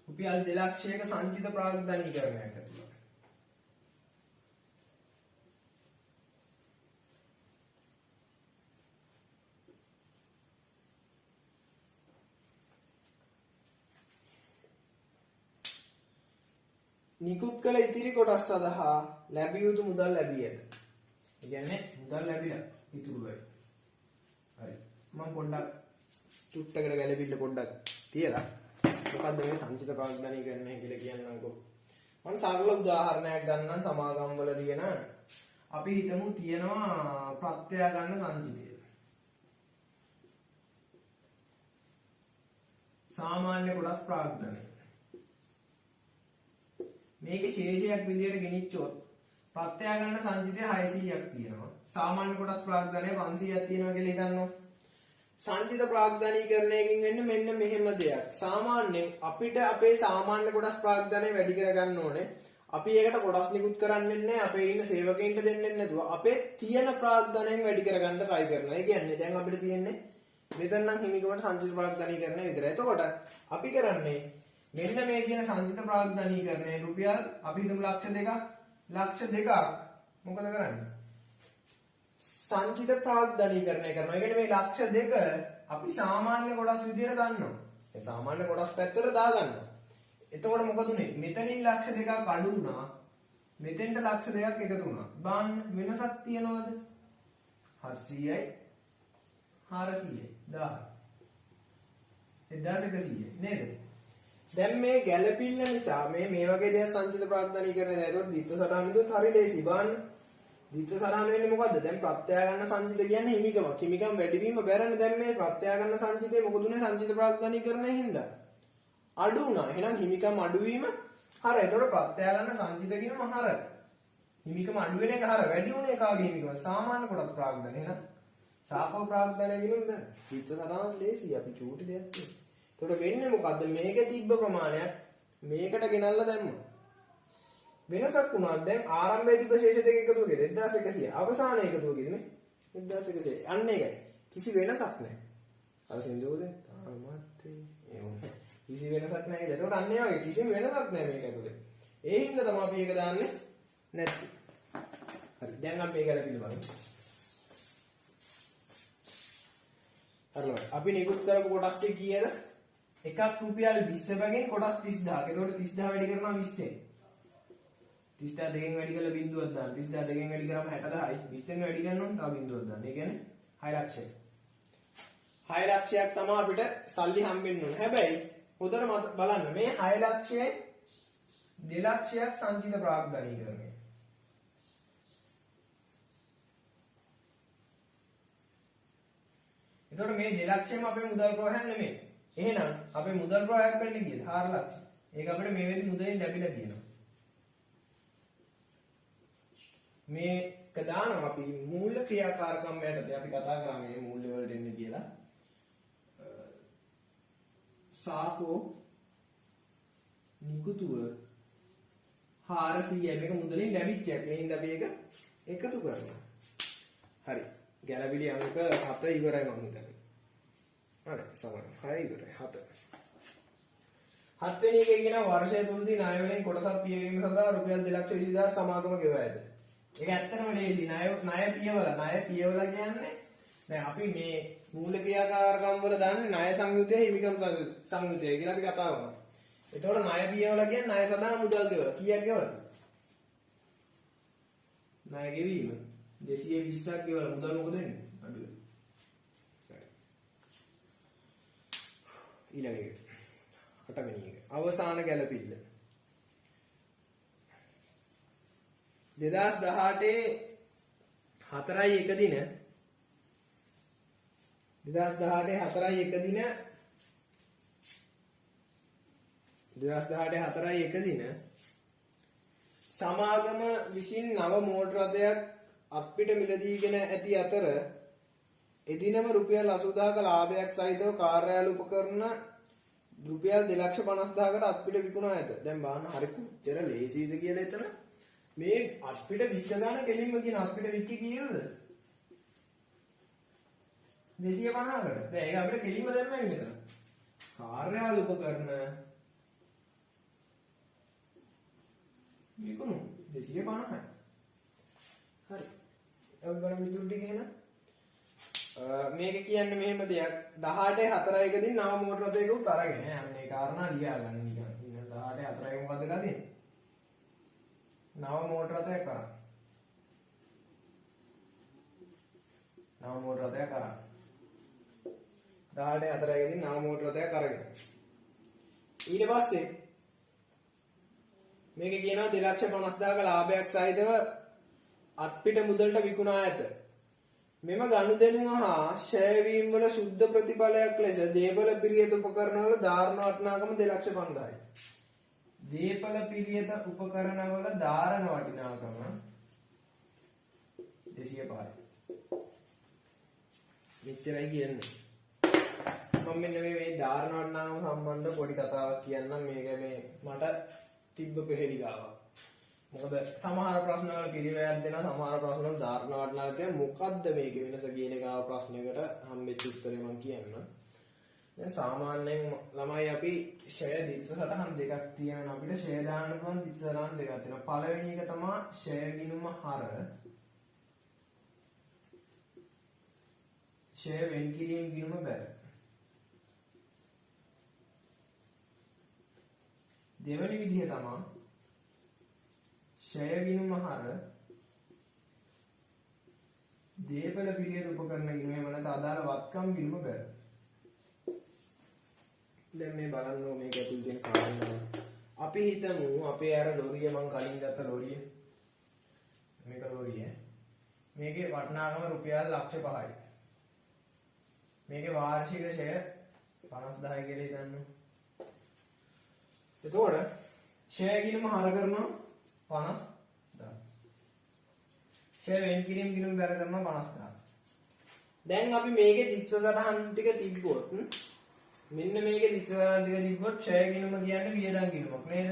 රුපියල් 2 ලක්ෂයක සංචිත ප්‍රාග්ධනීකරණයක් ඇතුළත්. නිකුත් කළ ඉතිරි කොටස් සඳහා ලැබිය යුතු මුදල් ලැබී ඇත. ඒ කියන්නේ මුදල් ලැබිලා ඉතුරු වෙයි. හරි. මම පොඩ්ඩක් චුට්ටකට ගැලපිල්ල පොඩ්ඩක් තියලා මොකද්ද මේ සංචිත ප්‍රාග්ධනීකරණය කියලා කියන්නම්කෝ. මම සරල උදාහරණයක් ගන්නම් සමාගම් වල තියෙන අපි හිතමු තියෙනවා ප්‍රත්‍යය ගන්න සංචිතය. සාමාන්‍ය කොටස් ප්‍රාග්ධනය මේකේ ශේෂයක් විදියට ගෙනිච්චොත් ප්‍රත්‍යය ගන්න සංචිතය 600ක් තියෙනවා. සාමාන්‍ය කොටස් ප්‍රාග්ධනය 500ක් තියෙනවා කියලා හිතන්නකො. සංචිත ප්‍රාග්ධනීකරණයකින් වෙන්නේ මෙන්න මෙහෙම දෙයක්. සාමාන්‍යයෙන් අපිට අපේ සාමාන්‍ය කොටස් ප්‍රාග්ධනය වැඩි කරගන්න ඕනේ. අපි ඒකට කොටස් නිකුත් කරන්නේ නැහැ. අපේ ඉන්න සේවකයින්ට දෙන්නේ නැතුව අපේ තියෙන ප්‍රාග්ධනයෙන් වැඩි කරගන්න try කරනවා. ඒ කියන්නේ දැන් අපිට තියෙන්නේ මෙතන නම් හිමිකමට සංචිත ප්‍රාග්ධනීකරණය විතරයි. එතකොට අපි කරන්නේ මෙන්න මේ කියන සංචිත ප්‍රාග්ධනීකරණය රුපියල් අපි හිතමු ලක්ෂ 2ක් මොකද කරන්නේ? සංචිත ප්‍රාග්ධනීකරණය කරනවා. ඒ කියන්නේ මේ ලක්ෂ 2 අපි සාමාන්‍ය කොටස් විදියට ගන්නවා. ඒ සාමාන්‍ය කොටස් පැත්තට දාගන්නවා. එතකොට මොකද උනේ? මෙතනින් ලක්ෂ 2ක් අඩු වුණා. මෙතෙන්ට ලක්ෂ 2ක් එකතු වුණා. බලන්න වෙනසක් තියනවද? 700යි 400යි 1100 නේද? දැන් මේ ගැළපිල්ල නිසා මේ වගේ දේවල් සංචිත ප්‍රාග්ධනීකරණය දැරුවොත් ditth සටහන විදුත් හරි ලේසි බලන්න. ditth සටහන වෙන්නේ මොකද්ද? දැන් ප්‍රත්‍යය ගන්න සංචිත කියන්නේ හිමිකමක්. හිමිකම් වැඩිවීම බැරන්නේ දැන් මේ ප්‍රත්‍යය ගන්න සංචිතේ මොකද උනේ සංචිත ප්‍රාග්ධනීකරණය හින්දා අඩු වුණා. එහෙනම් හිමිකම් අඩුවීම හර. ඒතකොට ප්‍රත්‍යය ගන්න සංචිත කියනම හර. හිමිකම අඩු වෙන එක හර. වැඩි වුණ එකාගේ හිමිකම සාමාන්‍ය කොටස් ප්‍රාග්ධනය. එහෙනම් සාකෝ ප්‍රාග්ධනය කියනොත් දැන් ditth සටහන ලේසි. අපි චූටි දෙයක් තියෙනවා. එතකොට වෙන්නේ මොකද්ද? මේකේ තිබ්බ ප්‍රමාණයක් මේකට ගෙනල්ලා දැම්මා. වෙනසක් වුණා. දැන් ආරම්භයේ තිබ්බ ශේෂ දෙක එකතු වෙලා 2100. අවසානයේ එකතු වෙන්නේ මේ 1100. අන්න ඒකයි. කිසි වෙනසක් නැහැ. අර සින්දුවද? තාමත් කිසි වෙනසක් නැහැ. ඒකට අන්න ඒ වගේ කිසිම වෙනසක් නැහැ මේක ඇතුලේ. ඒ හින්දා තමයි අපි ඒක දාන්නේ නැත්තේ. හරි. දැන් අපි මේක ගැලපිලි බලමු. හරිද? අපි නිකුත් කරපු කොටස් ටික කීයද? එකක් රුපියල් 20 බැගින් කොටස් 30000ක්. ඒතකොට 30000 වැඩි කරනවා 20ෙන්. 30000 දෙකෙන් වැඩි කරලා බිංදුවක් දාන්න. 30000 දෙකෙන් වැඩි කරාම 60000යි. 20ෙන් වැඩි කරනොත් තව බිංදුවක් දාන්න. ඒ කියන්නේ 6 ලක්ෂය. 6 ලක්ෂයක් තමයි අපිට සල්ලි හම්බෙන්න ඕනේ. හැබැයි හොඳට බලන්න මේ 6 ලක්ෂයෙන් 2 ලක්ෂයක් සංචිත ප්‍රාග්ධනීකරණය. එතකොට මේ 2 ලක්ෂයම අපේ මුදල් ප්‍රවාහයක් නෙමෙයි. එහෙනම් අපේ මුදල් ප්‍රවාහයක් වෙන්නේ කීයද? 4 ලක්ෂ. ඒක අපිට මේ වෙලෙදි මුදලින් ලැබිලා තියෙනවා. මේක දානවා අපි මූල්‍ය ක්‍රියාකාරකම් යටතේ අපි කතා කරා මේ මූල්‍ය වලට එන්නේ කියලා. සාකෝ නිකුතුව 400යි මේක මුදලින් ලැබිච්ච එක. ඒ හින්දා අපි ඒක එකතු කරනවා. හරි. ගැළපිලි අංක 7 ඉවරයි මම හිතන්නේ. හරි සමහර 6 ඉවරයි 7. හත්වෙනි එකේ කියන වර්ෂය තුලදී ණය වලින් කොටසක් පියවීම සඳහා රුපියල් 2,20,000 සමාගම ගෙවා ඇත. ඒක ඇත්තටම ලේසි. ණය පියවලා කියන්නේ දැන් අපි මේ මූල ක්‍රියාකාරකම් වල දන්නේ ණය සංයුතය හිමිකම් සංයුතය කියලා අපි කතා කරනවා. එතකොට ණය පියවලා කියන්නේ ණය සඳහා මුදල් ගෙවලා. කීයක් ගෙවලාද? ණය ගෙවීම 220ක් ගෙවලා මුදල් මොකද වෙන්නේ? අඩුයි. ඊළඟ එක. 8 වෙනි එක. අවසාන ගැළපිල්ල. 2018 4/1 දින 2018 දින සමාගම විසින් නව මෝටර රථයක් අත්පිට මිලදීගෙන ඇති අතර එදිනම රුපියල් 80000ක ලාභයක් සහිතව කාර්යාල උපකරණ රුපියල් 2,50,000කට අත්පිට විකුණා ඇත. දැන් බලන්න හරි කොච්චර ලේසියිද කියලා එතන. මේ අත්පිට වික්ක ගන්න කෙලින්ම කියන අත්පිට වික්ක කීයද? 250කට. දැන් ඒක අපිට කෙලින්ම දැම්මම මෙතන. කාර්යාල උපකරණ විකුණු 250යි. හරි. අපි බලමු ඉතුරු ටික එහෙනම්. මේක කියන්නේ මෙහෙම දෙයක් 18/4 දී නව මෝටර රථයකුත් අරගෙන යන්න මේ කාරණා ලියා ගන්න නිකන්. 18/4 මොකද්ද වෙලා තියෙන්නේ? නව මෝටර රථයක් අරන්. නව මෝටර රථයක් අරන්. 18/4 දී නව මෝටර රථයක් අරගෙන. ඊට පස්සේ මේක කියනවා 2,50,000ක ලාභයක් සහිතව අත්පිට මුදලට විකුණා ඇත. මෙම ගනුදෙනුව හා ෂෙයාර් වල සුද්ධ ප්‍රතිඵලයක් ලෙස දේපල පිරියත උපකරණවල ධාරණ වටිනාකම 2,50,000යි. දේපල පිරියත උපකරණවල ධාරණ වටිනාකම 205යි. මෙච්චරයි කියන්නේ. මම මෙන්න මේ ධාරණ වටිනාකම සම්බන්ධ පොඩි කතාවක් කියන්නම්. මේක මේ මට තිබ්බ පෙරලිකාවක්. මොකද සමහර ප්‍රශ්න වල පිළිවෙලක් දෙනවා, සමහර ප්‍රශ්න වල ධාරණ වටිනාකම දෙනවා. මොකද්ද මේක වෙනස කියන එක ආව ප්‍රශ්නයකට හම්බෙච්ච උත්තරේ මම කියන්නම්. දැන් සාමාන්‍යයෙන් ළමයි අපි ෂෙයාර් දිත්ත සටහන් දෙකක් තියෙනවා. අපිට ෂෙයාර් දාන්න පුළුවන් දිත්ත සටහන් දෙකක් තියෙනවා. පළවෙනි එක තමයි ෂෙයාර් ගිණුම හර ෂෙයාර් වෙන් කිරීම ගිණුම බැල. දෙවෙනි විදිහ තමයි ෂෙයාර් ගිණුම හර දේපල පිළියෙල උපකරණ ගිණුම එහෙම නැත්නම් අදාළ වත්කම් ගිණුම බැල. දැන් මේ බලන්න මේක ඇතුළේ තියෙන කාරණා. අපි හිතමු අපේ අර ලොරිය මං කලින් ගත්ත ලොරිය. මේක ලොරිය. මේකේ වටිනාකම රුපියල් 5,00,000යි. මේකේ වාර්ෂික ෂෙයාර් 50,000 කියලා හිතන්න. එතකොට ෂෙයාර් ගිණුම හර කරනවා 50,000. ෂෙයාර් වෙන් කිරීම ගිණුම බැල කරනවා 50,000. දැන් අපි මේකේ චිත්‍ර සටහන් ටික තිබ්බොත් මෙන්න මේකේ චිත්‍ර සටහන් ටික තිබ්බොත් ෂෙයාර් ගිණුම කියන්නේ වියදම් ගිණුමක් නේද?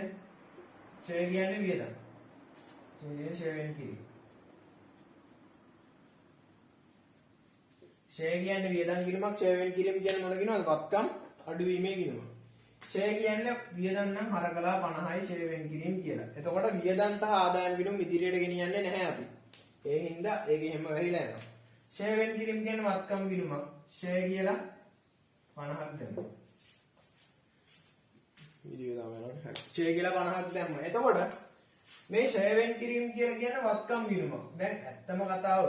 ෂෙයාර් කියන්නේ වියදම්. ෂෙයාර් වෙන් කිරීම. ෂෙයාර් කියන්නේ වියදම් ගිණුමක්. ෂෙයාර් වෙන් කිරීම කියන්නේ මොන ගිණුමද? වත්කම් අඩුවීමේ ගිණුම. ෂෙයාර් කියන්නේ වියදම් නම් හර කළා 50යි ෂෙයාර් වෙන් කිරීම කියලා. එතකොට වියදම් සහ ආදායම් ගිණුම් ඉදිරියට ගෙනියන්නේ නැහැ අපි. ඒ හින්දා ඒක එහෙම වෙරිලා යනවා. ෂෙයාර් වෙන් කිරීම කියන්නේ වත්කම් ගිණුමක්. ෂෙයාර් කියලා 50ක් දැම්මා. වීඩියෝ දානවා නේද? ෂෙයාර් කියලා 50ක් දැම්මා. එතකොට මේ ෂෙයාර් වෙන් කිරීම කියලා කියන්නේ වත්කම් ගිණුමක්. දැන් ඇත්තම කතාව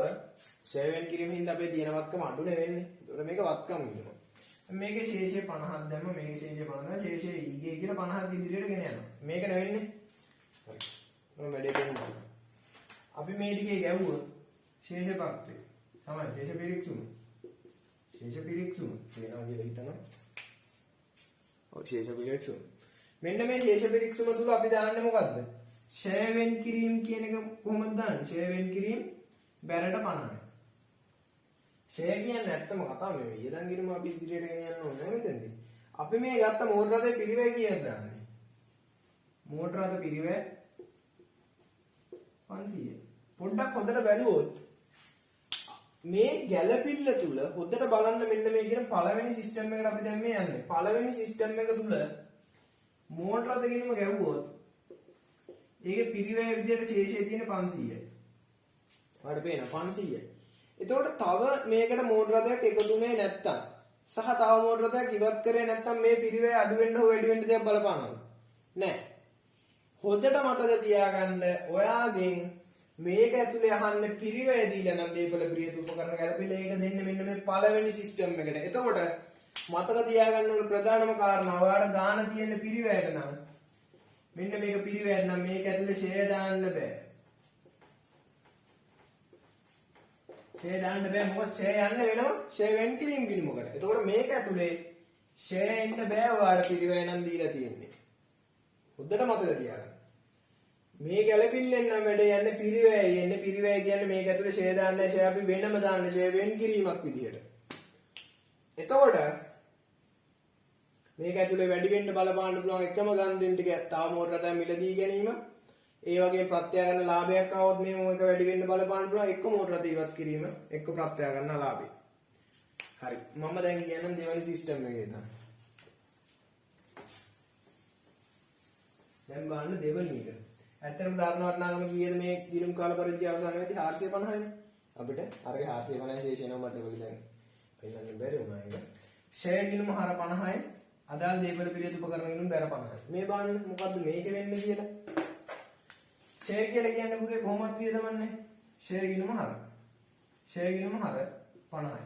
ෂෙයාර් වෙන් කිරීම හින්දා අපේ තියෙන වත්කම අඩු නෙවෙන්නේ. එතකොට මේක වත්කම් ගිණුමක්. මේකේ ශේෂය 50ක් දැම්ම, මේකේ ශේෂය 50ක්, ශේෂය ඊගේ කියලා 50ක් ඉදිරියට ගෙන යනවා. මේක නෙවෙන්නේ. හරි. මම වැඩේ කරනවා. අපි මේ ටිකේ ගැව්වොත් ශේෂ පත්‍රය තමයි ශේෂ පිරික්සුම. ශේෂ පිරික්සුම කියනවා කියලා හිතනවා. ඔව් ශේෂ පිරික්සුම. මෙන්න මේ ශේෂ පිරික්සුම තුල අපි දාන්නේ මොකද්ද? ෂෙයාර් වෙන් කිරීම කියන එක කොහොමද දාන්නේ? ෂෙයාර් වෙන් කිරීම බැලට 50යි. ෂෙයාර් කියන්නේ ඇත්තම කතාව නෙවෙයි. ඊයදන් ගිණුම අපි ඉදිරියට ගෙන යන්න ඕනේ නෑ මෙතනදී. අපි මේ ගත්ත මෝටර රථයේ පිරිවැය කීයක් දාන්නේ? මෝටර රථ පිරිවැය 500. පොඩ්ඩක් හොඳට බැලුවොත් මේ ගැළපිල්ල තුල හොඳට බලන්න මෙන්න මේ කියන පළවෙනි සිස්ටම් එකට අපි දැන් මේ යන්නේ. පළවෙනි සිස්ටම් එක තුල මෝටර රථ ගිණුම ගැව්වොත් ඒකේ පිරිවැය විදියට ශේෂය තියෙන 500යි. ඔයාලට පේනවා 500යි. එතකොට තව මේකට මෝටර රථයක් එකතුනේ නැත්තම් සහ තව මෝටර රථයක් ඉවත් කරේ නැත්තම් මේ පිරිවැය අඩු වෙන්න හෝ වැඩි වෙන්න දෙයක් බලපානවද? නැහැ. හොඳට මතක තියාගන්න ඔයාගෙන් මේක ඇතුලේ අහන්න පිරිවැය දීලා නම් දීපල ප්‍රියත උපකරණ ගැලපෙලා ඒක දෙන්න මෙන්න මේ පළවෙනි සිස්ටම් එකට. එතකොට මතක තියාගන්න ඕන ප්‍රධානම කාරණා ඔයාලට ගාන තියෙන පිරිවැයට නම් මෙන්න මේක පිරිවැයට නම් මේක ඇතුලේ ෂෙයා දාන්න බෑ. ෂෙයා දාන්න බෑ මොකද ෂෙයා යන්න වෙනවා ෂෙයා වෙන් කිරීම ගිණුමකට. එතකොට මේක ඇතුලේ ෂෙයා එන්න බෑ ඔයාලට පිරිවැය නම් දීලා තියෙන්නේ. හොඳට මතක තියාගන්න. මේ ගැලපිල්ලෙන් නම් වැඩ යන්නේ පිරිවැය යන්නේ පිරිවැය කියන්නේ මේක ඇතුලේ ෂෙයා දාන්න ෂෙයා අපි වෙනම දාන්න ෂෙයා වෙන් කිරීමක් විදියට. එතකොට මේක ඇතුලේ වැඩි වෙන්න බලපාන්න පුළුවන් එකම ගන්දෙන් ටික තව මෝටරට මිලදී ගැනීම. ඒ වගේ ප්‍රත්‍යා ගන්න ලාභයක් ආවොත් මේ මොකක වැඩි වෙන්න බලපාන්න පුළුවන් එක මෝටරට ඉවත් කිරීම එක්ක ප්‍රත්‍යා ගන්න ලාභය. හරි. මම දැන් කියන්නම් දෙවෙනි සිස්ටම් එකේ තමයි. දැන් බලන්න දෙවෙනි එක. ඇත්තටම ධාරණ වටනාගම කීයද මේ ගිණුම් කාල පරිච්ඡේදය අවසන් වෙද්දී 450යි. අපිට අරගේ 450 ශේෂ වෙනවා මට ඔයගොල්ලෝ දැන් පෙන්නන්න බැරි වුණා ඒක. ෂෙයා ගිණුම හර 50යි. අදාළ දීපල පිළියෙත උපකරණ ගිණුම් බැර 50යි. මේ බලන්න මොකද්ද මේක වෙන්නේ කියලා. ෂෙයා කියලා කියන්නේ පුතේ කොහොමද වියදමන්නේ? ෂෙයා ගිණුම හර. ෂෙයා ගිණුම හර 50යි.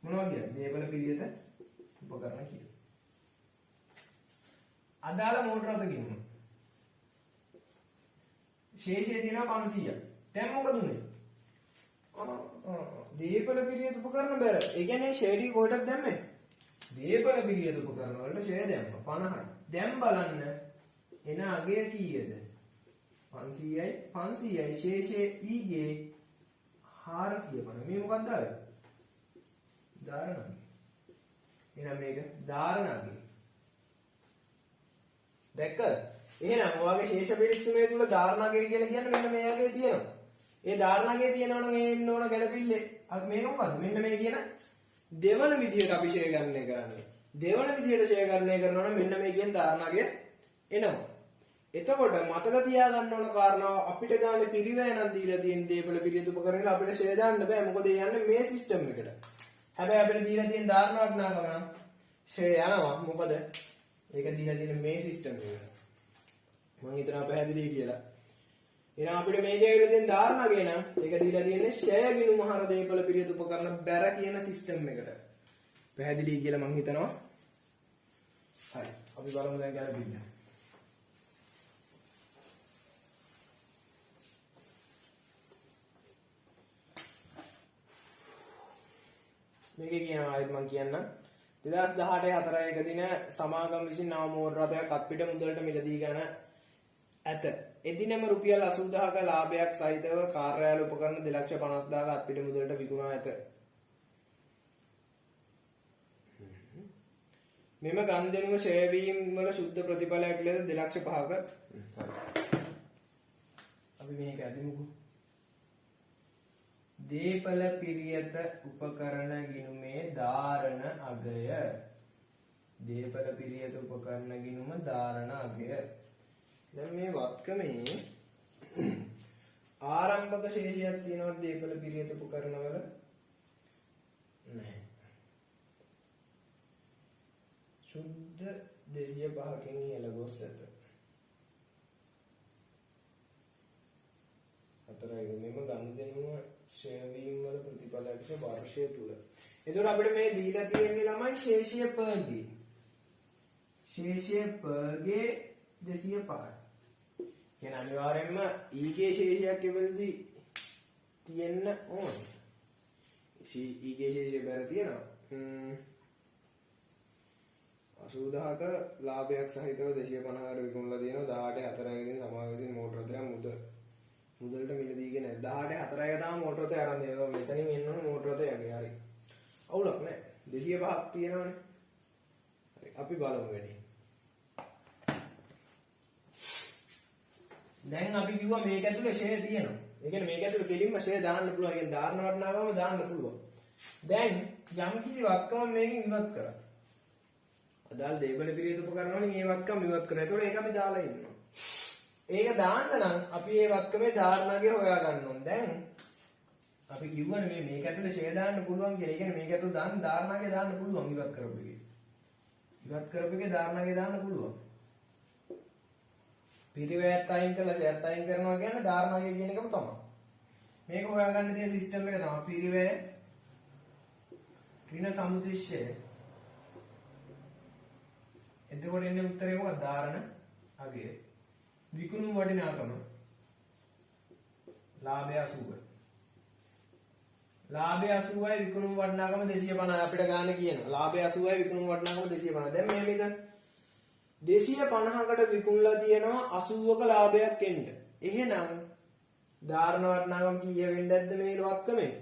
මොනවද කියන්නේ? දීපල පිළියෙත උපකරණ කියලා. අදාළ මෝටර රථ ගිණුම ශේෂය තියෙනවා 500ක්. දැන් මොකද උනේ? දීපල පිළියෙත උපකරණ බැර. ඒ කියන්නේ ෂෙඩි කොහෙටද දැම්මේ? දීපල පිළියෙත උපකරණ වලට ෂෙයා දැම්මා 50යි. දැන් බලන්න එන අගය කීයද? 500යි 500යි ශේෂයේ ඊගේ 450. මේ මොකක්ද ආවේ? ධාරණ. එහෙනම් මේක ධාරණ අගය. දැක්කද? එහෙනම් ඔයාගේ ශේෂ පිරික්සුමේ තුල ධාරණාගය කියලා කියන්නේ මෙන්න මේ වගේ තියෙනවා. ඒ ධාරණාගය තියෙනවා නම් ඒ ඉන්න ඕන ගැලපිල්ලේ. අද මේක මොකද්ද? මෙන්න මේ කියන දෙවන විදියට අපි ෂෙයා ගන්නය කරන්නේ. දෙවන විදියට ෂෙයා ගන්නය කරනවා නම් මෙන්න මේ කියන ධාරණාගය එනවා. එතකොට මතක තියාගන්න ඕන කාරණාව අපිට ගානේ පිරිවැය නම් දීලා තියෙන දීපල පිරියතු උපකරණවල අපිට ෂෙයා දාන්න බෑ. මොකද ඒ යන්නේ මේ සිස්ටම් එකට. හැබැයි අපිට දීලා තියෙන ධාරණ වටනාකම නම් ෂෙයා යනවා. මොකද ඒක දීලා තියෙන මේ සිස්ටම් එකට. මම හිතනවා පැහැදිලි කියලා. එහෙනම් අපිට මේකේ ඇවිල්ලා තියෙන ධාරණාගය නම් ඒක දීලා තියෙන්නේ ෂෙයා ගිණුම හර දීපල පිරියතු උපකරණ බැර කියන සිස්ටම් එකට. පැහැදිලි කියලා මම හිතනවා. හරි. අපි බලමු දැන් ගැලපෙන්න. මේකේ කියනවා ආයෙත් මම කියන්නම් 2018 4 දින සමාගම විසින් නව මෝටර රථයක් අත්පිට මුදලට මිලදී ගන්න ඇත. එදිනම රුපියල් 80000ක ලාභයක් සහිතව කාර්යාල උපකරණ 2,50,000ක අත්පිට මුදලට විකුණා ඇත. මෙම ගන්දෙනුම ෂෙයා වීම වල සුද්ධ ප්‍රතිඵලයක් ලෙස 2,05,ක අපි මේක ඇදිමුකෝ. දීපල පිරියත උපකරණ ගිණුමේ ධාරණ අගය. දීපල පිරියත උපකරණ ගිණුම ධාරණ අගය. දැන් මේ වත්කමේ ආරම්භක ශේෂයක් තියෙනවා දීපල පිරියත උපකරණ වල නැහැ. සුද්ධ 205කින් ඉහළ ගොස් ඇත. අතරයි මෙම ගනුදෙනුම ෂෙයා වීම වල ප්‍රතිඵලයක් වර්ෂය තුල. එතකොට අපිට මේ දීලා තියෙන්නේ ළමයි ශේෂය පර්ගේ. ශේෂය පර්ගේ 205. කියන අනිවාර්යයෙන්ම ඊගේ ශේෂයක් එවලදී තියෙන්න ඕනේ. ඊගේ ශේෂය බැර තියෙනවා. 80000ක ලාභයක් සහිතව 250කට විකුණලා තියෙනවා. 18 4 ගෙන් සමාගම විසින් මෝටර රථයක් මුදලට මිලදීගෙන 18 4 එක තමයි මෝටර රථය අරන් දෙනවා. මෙතනින් එන්න ඕනේ මෝටර රථය යන්නේ. හරි. අවුලක් නැහැ. 205ක් තියෙනවනේ. හරි. අපි බලමු වැඩි. දැන් අපි කිව්වා මේක ඇතුලේ ෂෙයා තියෙනවා. ඒ කියන්නේ මේක ඇතුලේ දෙලින්ම ෂෙයා දාන්න පුළුවන්. ඒ කියන්නේ ධාරණ වටනාකම දාන්න පුළුවන්. දැන් යම් කිසි වක්කම මේකෙන් ඉවත් කරා. අදාළ දේපල පිළියෙත උපකරණ වලින් මේ වත්කම ඉවත් කරනවා. ඒතකොට ඒක අපි දාලා ඉන්නවා. ඒක දාන්න නම් අපි මේ වත්කමේ ධාරණාගේ හොයා ගන්න ඕන. දැන් අපි කිව්වනේ මේක ඇතුලේ ෂේ දාන්න පුළුවන් කියලා. ඒ කියන්නේ මේක ඇතුලේ දාන්න ධාරණාගේ දාන්න පුළුවන් ඉවත් කරපු එකේ. ඉවත් කරපු එකේ ධාරණාගේ දාන්න පුළුවන්. පිරිවැයත් අයින් කරලා ෂේත් අයින් කරනවා කියන්නේ ධාරණාගේ කියන එකම තමයි. මේක හොයාගන්න තියෙන සිස්ටම් එක තමයි පිරිවැය ඍණ සමුතිශ්‍රය. එතකොට එන්නේ උත්තරේ මොකක්ද? ධාරණ අගය. විකුණුම් වටිනාකම ලාභය 80. ලාභය 80යි විකුණුම් වටිනාකම 250 අපිට ගන්න කියනවා. ලාභය 80යි විකුණුම් වටිනාකම 250. දැන් මෙහෙම ඉතින් 250කට විකුණලා තියෙනවා 80ක ලාභයක් එන්න. එහෙනම් ධාරණ වටිනාකම කීය වෙන්නද මේ වත්කමේ?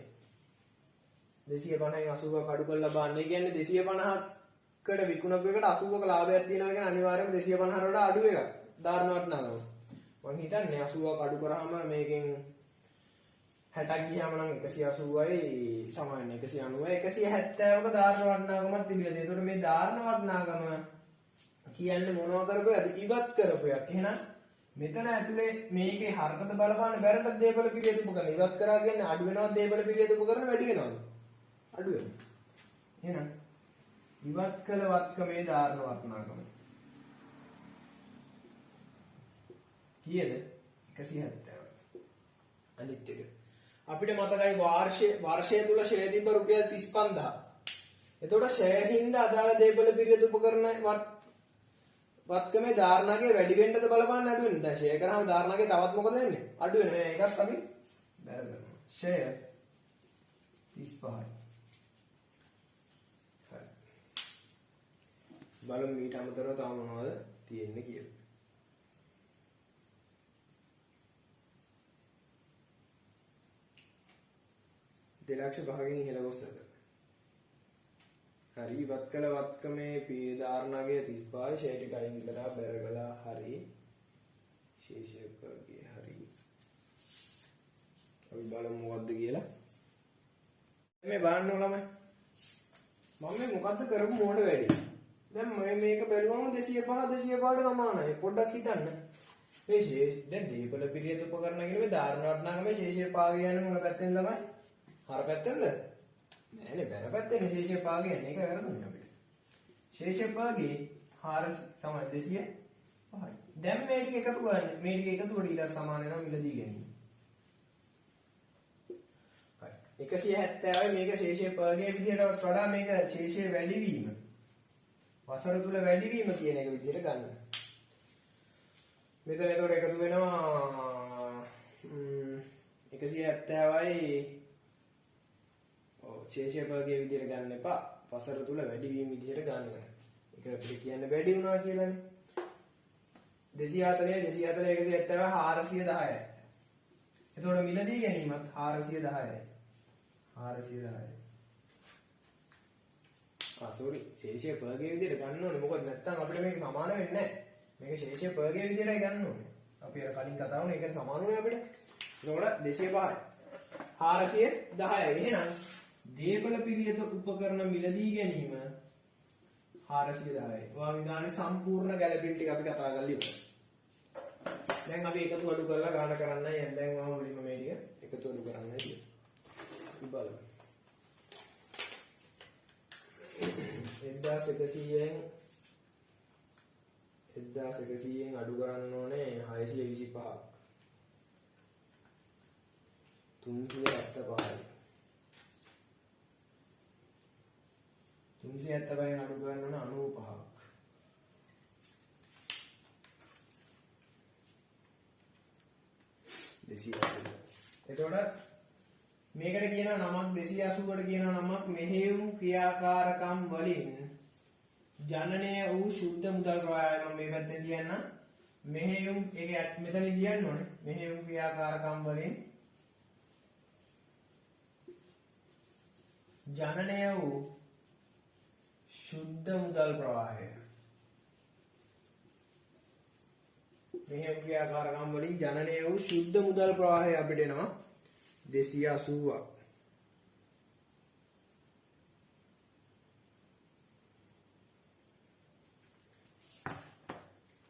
250න් 80ක් අඩු කරලා බලන්න. ඒ කියන්නේ 250කට විකුණපු එකට 80ක ලාභයක් තියෙනවා කියන්නේ අනිවාර්යයෙන්ම 250ට වඩා අඩු එකක්. ධාරණ වටිනාකම. මම හිතන්නේ 80ක් අඩු කරාම මේකෙන් 60ක් ගියාම නම් 180යි සමානයි 190යි 170ක ධාරණ වටිනාකමක් තිබිලා තියෙනවා. ඒතකොට මේ ධාරණ වටිනාකම කියන්නේ මොනවා කරපුවද? ඉවත් කරපුවක්. එහෙනම් මෙතන ඇතුලේ මේකේ හරකත බලපාන බැරට දේපල පිළියෙත උපකරන ඉවත් කරා කියන්නේ අඩු වෙනවද දේපල පිළියෙත උපකරන වැඩි වෙනවද? අඩු වෙනවා. එහෙනම් ඉවත් කළ වත්කමේ ධාරණ වටිනාකම කීයද? 170. අනිත් එක අපිට මතකයි වර්ෂය තුල ෂෙයා තිබ්බ රුපියල් 35000. එතකොට ෂෙයා හින්දා අදාළ දේපල පිළියෙත උපකරන වත්කමේ ධාරණාගේ වැඩි වෙන්නද බලපාන්න අඩු වෙනද? දැන් ෂෙයා කරාම ධාරණාගේ තවත් මොකද වෙන්නේ? අඩු වෙනවා. ඒකත් අපි බැල කරනවා. ෂෙයා 35යි. හරි. බලමු ඊට අමතරව තව මොනවද තියෙන්නේ කියලා. 2 ලක්ෂ 5කින් ඉහළ ගොස් ඇත. හරි ඉවත් කළ වත්කමේ ධාරණාගේ 35 ෂෙයා ටික අයින් කරලා බැර කළා. හරි ශේෂකගේ හරි අපි බලමු මොකද්ද කියලා. මේ බලන්න ළමයි මම මේ මොකද්ද කරපු මොඩ වැඩි. දැන් මේක බැලුවම 205 205ට සමානයි. පොඩ්ඩක් හිතන්න. මේ ශේෂ දැන් දීපල පිළියෙත උපකරණ කියන මේ ධාරණ වටිනාකමේ ශේෂය පාග යන්නේ මොන පැත්තෙන්ද ළමයි? හර පැත්තෙන්ද? නෑනේ බැර පැත්තෙන් ශේෂය පාග යන්නේ. ඒක වැරදුනේ අපිට. ශේෂය පාගේ හර සමාන 205යි. දැන් මේ ටික එකතු කරන්න. මේ ටික එකතුවට ඊට සමාන වෙනවා මිලදී ගැනීම. හරි. 170යි මේක ශේෂය පාගේ විදිහට වඩා මේක ශේෂය වැඩි වීම. වසර තුල වැඩි වීම කියන එක විදිහට ගන්න. මෙතන ඒතකොට එකතු වෙනවා 170යි ශේෂය පාගේ විදිහට ගන්න එපා. වසර තුල වැඩි වීම විදිහට ගන්න. ඒක අපිට කියන්න වැඩි වුණා කියලානේ. 240 170 410යි. එතකොට මිලදී ගැනීමත් 410යි. 410යි. සෝරි ශේෂය පර්ගේ විදිහට ගන්න ඕනේ. මොකද නැත්තම් අපිට මේක සමාන වෙන්නේ නැහැ. මේක ශේෂය පර්ගේ විදිහටයි ගන්න ඕනේ. අපි අර කලින් කතා වුණා ඒකෙන් සමාන වෙන්නේ අපිට. එතකොට 205යි. 410යි. එහෙනම් දේපල පිළියෙත උපකරණ මිලදී ගැනීම 410යි. ඔයාගේ ගානේ සම්පූර්ණ ගැළපීම් ටික අපි කතා කරලා ඉවරයි. දැන් අපි එකතු අඩු කරලා ගාන කරන්නයි යන්නේ. දැන් මම මුලින්ම මේ ටික එකතු අඩු කරන්නයි තියෙන්නේ. බලමු. 1100න් අඩු කරන්න ඕනේ 625ක්. 375යි. 375න් අඩු කරන්න ඕන 95ක්. 280. එතකොට මේකට කියනවා නමක් 280කට කියනවා නමක් මෙහෙයුම් ක්‍රියාකාරකම් වලින් ජනනය වූ ශුද්ධ මුදල් ප්‍රවාහය. මම මේ පැත්තෙන් කියන්නම්. මෙහෙයුම් ඒක මෙතන කියන්න ඕනේ. මෙහෙයුම් ක්‍රියාකාරකම් වලින් ජනනය වූ ශුද්ධ මුදල් ප්‍රවාහය. මෙහෙයුම් ක්‍රියාකාරකම් වලින් ජනනය වූ ශුද්ධ මුදල් ප්‍රවාහය අපිට එනවා 280ක්.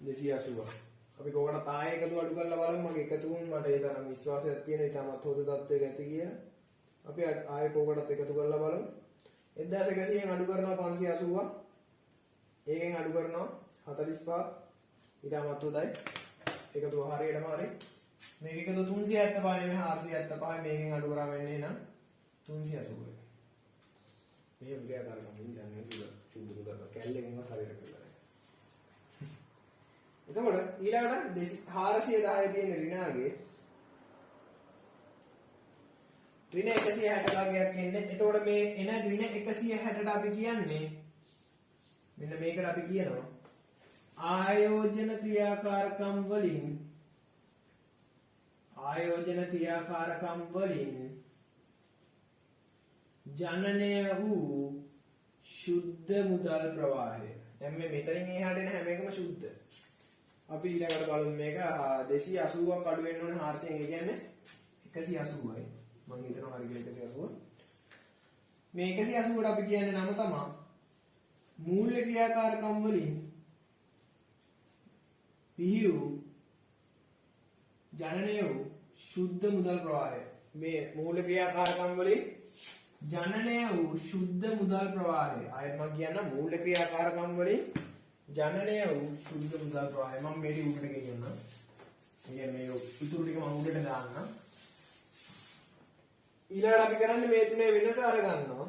280. අපි කොහොමද තාය එකතු අඩු කරලා බලමු. මගේ එකතුන් මට ඒ තරම් විශ්වාසයක් තියෙනවා. ඊටමත් හොඳ තත්ත්වයක ඇති කියලා. අපි ආයෙ කොහොමදත් එකතු කරලා බලමු. 1100න් අඩු කරනවා 580. ඒකෙන් අඩු කරනවා 45. ඊටමත් හොඳයි. එකතු හරියටම හරි. මේක එකතු 375 නෙමෙයි 475. මේකෙන් අඩු කරා වෙන්නේ නම් 380. මේ විද්‍යාකාරකම් ඉන්නේ සුදු කරලා කැල්ලෙන්වත් හරියට කරලා නැහැ. එතකොට ඊළඟට 410 තියෙන ඍණාගේ ඍණ 160 භාගයක් එන්නේ. එතකොට මේ එන ඍණ 160ට අපි කියන්නේ මෙන්න මේකට අපි කියනවා ආයෝජන ක්‍රියාකාරකම් වලින් ජනනය වූ සුද්ධ මුදල් ප්‍රවාහය. දැන් මේ මෙතනින් එහාට එන හැම එකම සුද්ධ. අපි ඊළඟට බලමු මේක 280ක් අඩු වෙන්න ඕනේ 400න්. ඒ කියන්නේ 180යි. මම හිතනවා හරි කියලා 180. මේ 180ට අපි කියන්නේ නම තමයි මූල්‍ය ක්‍රියාකාරකම් වලින් පිහිව් ජනනය වූ සුද්ධ මුදල් ප්‍රවාහය. මේ මූල්‍ය ක්‍රියාකාරකම් වලින් ජනනය වූ සුද්ධ මුදල් ප්‍රවාහය. ආයෙත් මම කියන්න මූල්‍ය ක්‍රියාකාරකම් වලින් ජනනය වූ සුද්ධ මුදල් ප්‍රවාහය. මම මේක උඩට ගෙනියන්න. කියන්නේ මේ ඉතුරු ටික මම උඩට දාන්න. ඊළඟට අපි කරන්නේ මේ තුනේ වෙනස අරගන්නවා.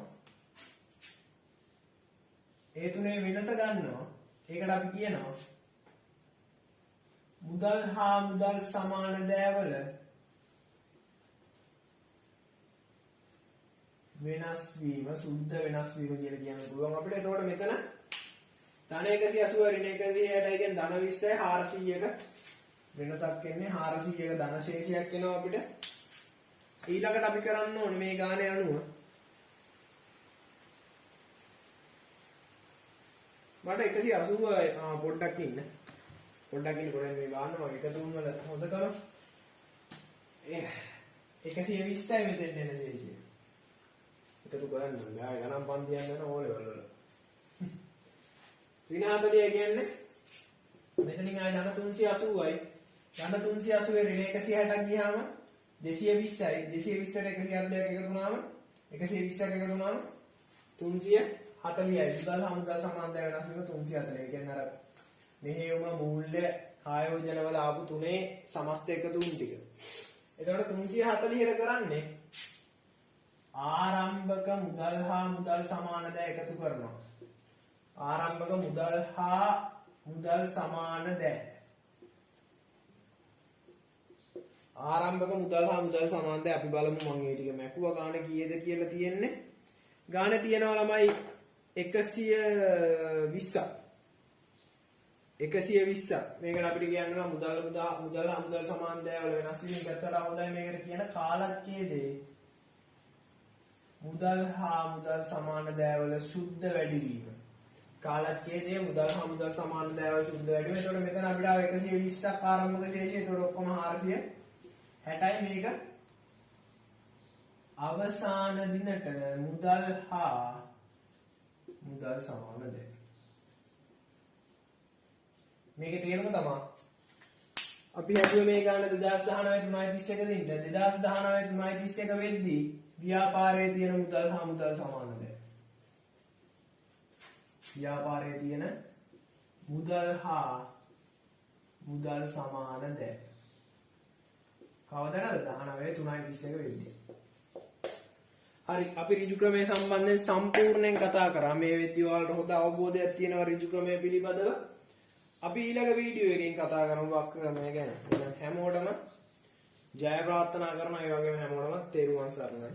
ඒ තුනේ වෙනස ගන්නවා. ඒකට අපි කියනවා මුදල් හා මුදල් සමාන දෑවල වෙනස් වීම සුද්ධ වෙනස් වීම කියලා කියන්න පුළුවන් අපිට. එතකොට මෙතන ධන 180 ඍණ 160යි කියන්නේ ධන 20යි 400ක වෙනසක් එන්නේ. 400ක ධන ශේෂයක් එනවා අපිට. ඊළඟට අපි කරන්න ඕනේ මේ ගානේ අනුව මට 180 පොඩ්ඩක් ඉන්න කොහෙන්ද මේ ගාන්න මම එකතුන් වල හොද කරමු. 120යි මෙතෙන් එන ශේෂය. එකතු කරන්න බෑ ගණන් පන්තියක් යන ඕලෙවල් වල. ඍණ 40 කියන්නේ මෙතනින් ආය ධන 380යි. ධන 380 ඍණ 160ක් ගියාම 220යි. 220ට 140ක් එකතු වුණාම 120ක් එකතු වුණාම 340යි. මුදල් හා මුදල් සමානද වෙනස් වීම 340. ඒ කියන්නේ අර මෙහෙයුම මූල්‍ය ආයෝජන වල ආපු තුනේ සමස්ත එකතුන් ටික. එතකොට 340ට කරන්නේ ආරම්භක මුදල් හා මුදල් සමාන දෑ එකතු කරනවා. ආරම්භක මුදල් හා මුදල් සමාන දෑ. ආරම්භක මුදල් හා මුදල් සමාන දෑ අපි බලමු. මම ඒ ටික මැකුවා ගාන කීයද කියලා තියෙන්නේ. ගාන තියනවා ළමයි 120ක්. 120ක්. මේකට අපිට කියන්නවා මුදල් හා මුදල් සමාන දෑ වල වෙනස් වීම ගත්තට හොඳයි. මේකට කියන කාලච්ඡේදයේ මුදල් හා මුදල් සමාන දෑවල සුද්ධ වැඩිවීම. කාලච්ඡේදයේ මුදල් හා මුදල් සමාන දෑවල සුද්ධ වැඩිවීම. එතකොට මෙතන අපිට ආව 120ක් ආරම්භක ශේෂය. එතකොට ඔක්කොම 460යි. මේක අවසාන දිනට මුදල් හා මුදල් සමාන දෑ. මේකේ තේරුම තමයි අපි හැදුවේ මේ ගාන 2019 331 දිනට 2019 331 වෙද්දී ව්‍යාපාරයේ තියෙන මුදල් හා මුදල් සමාන දෑ. ව්‍යාපාරයේ තියෙන මුදල් හා මුදල් සමාන දෑ. කවදාද 19 331 වෙද්දී. හරි අපි ඍජු ක්‍රමයේ සම්බන්ධයෙන් සම්පූර්ණයෙන් කතා කරා. මේ වෙද්දී ඔයාලට හොඳ අවබෝධයක් තියෙනවා ඍජු ක්‍රමයේ පිළිබඳව. අපි ඊළඟ වීඩියෝ එකකින් කතා කරමු වක්‍ර ක්‍රමය ගැන. හැමෝටම ජය ප්‍රාර්ථනා කරනවා. ඒ වගේම හැමෝටම තෙරුවන් සරණයි.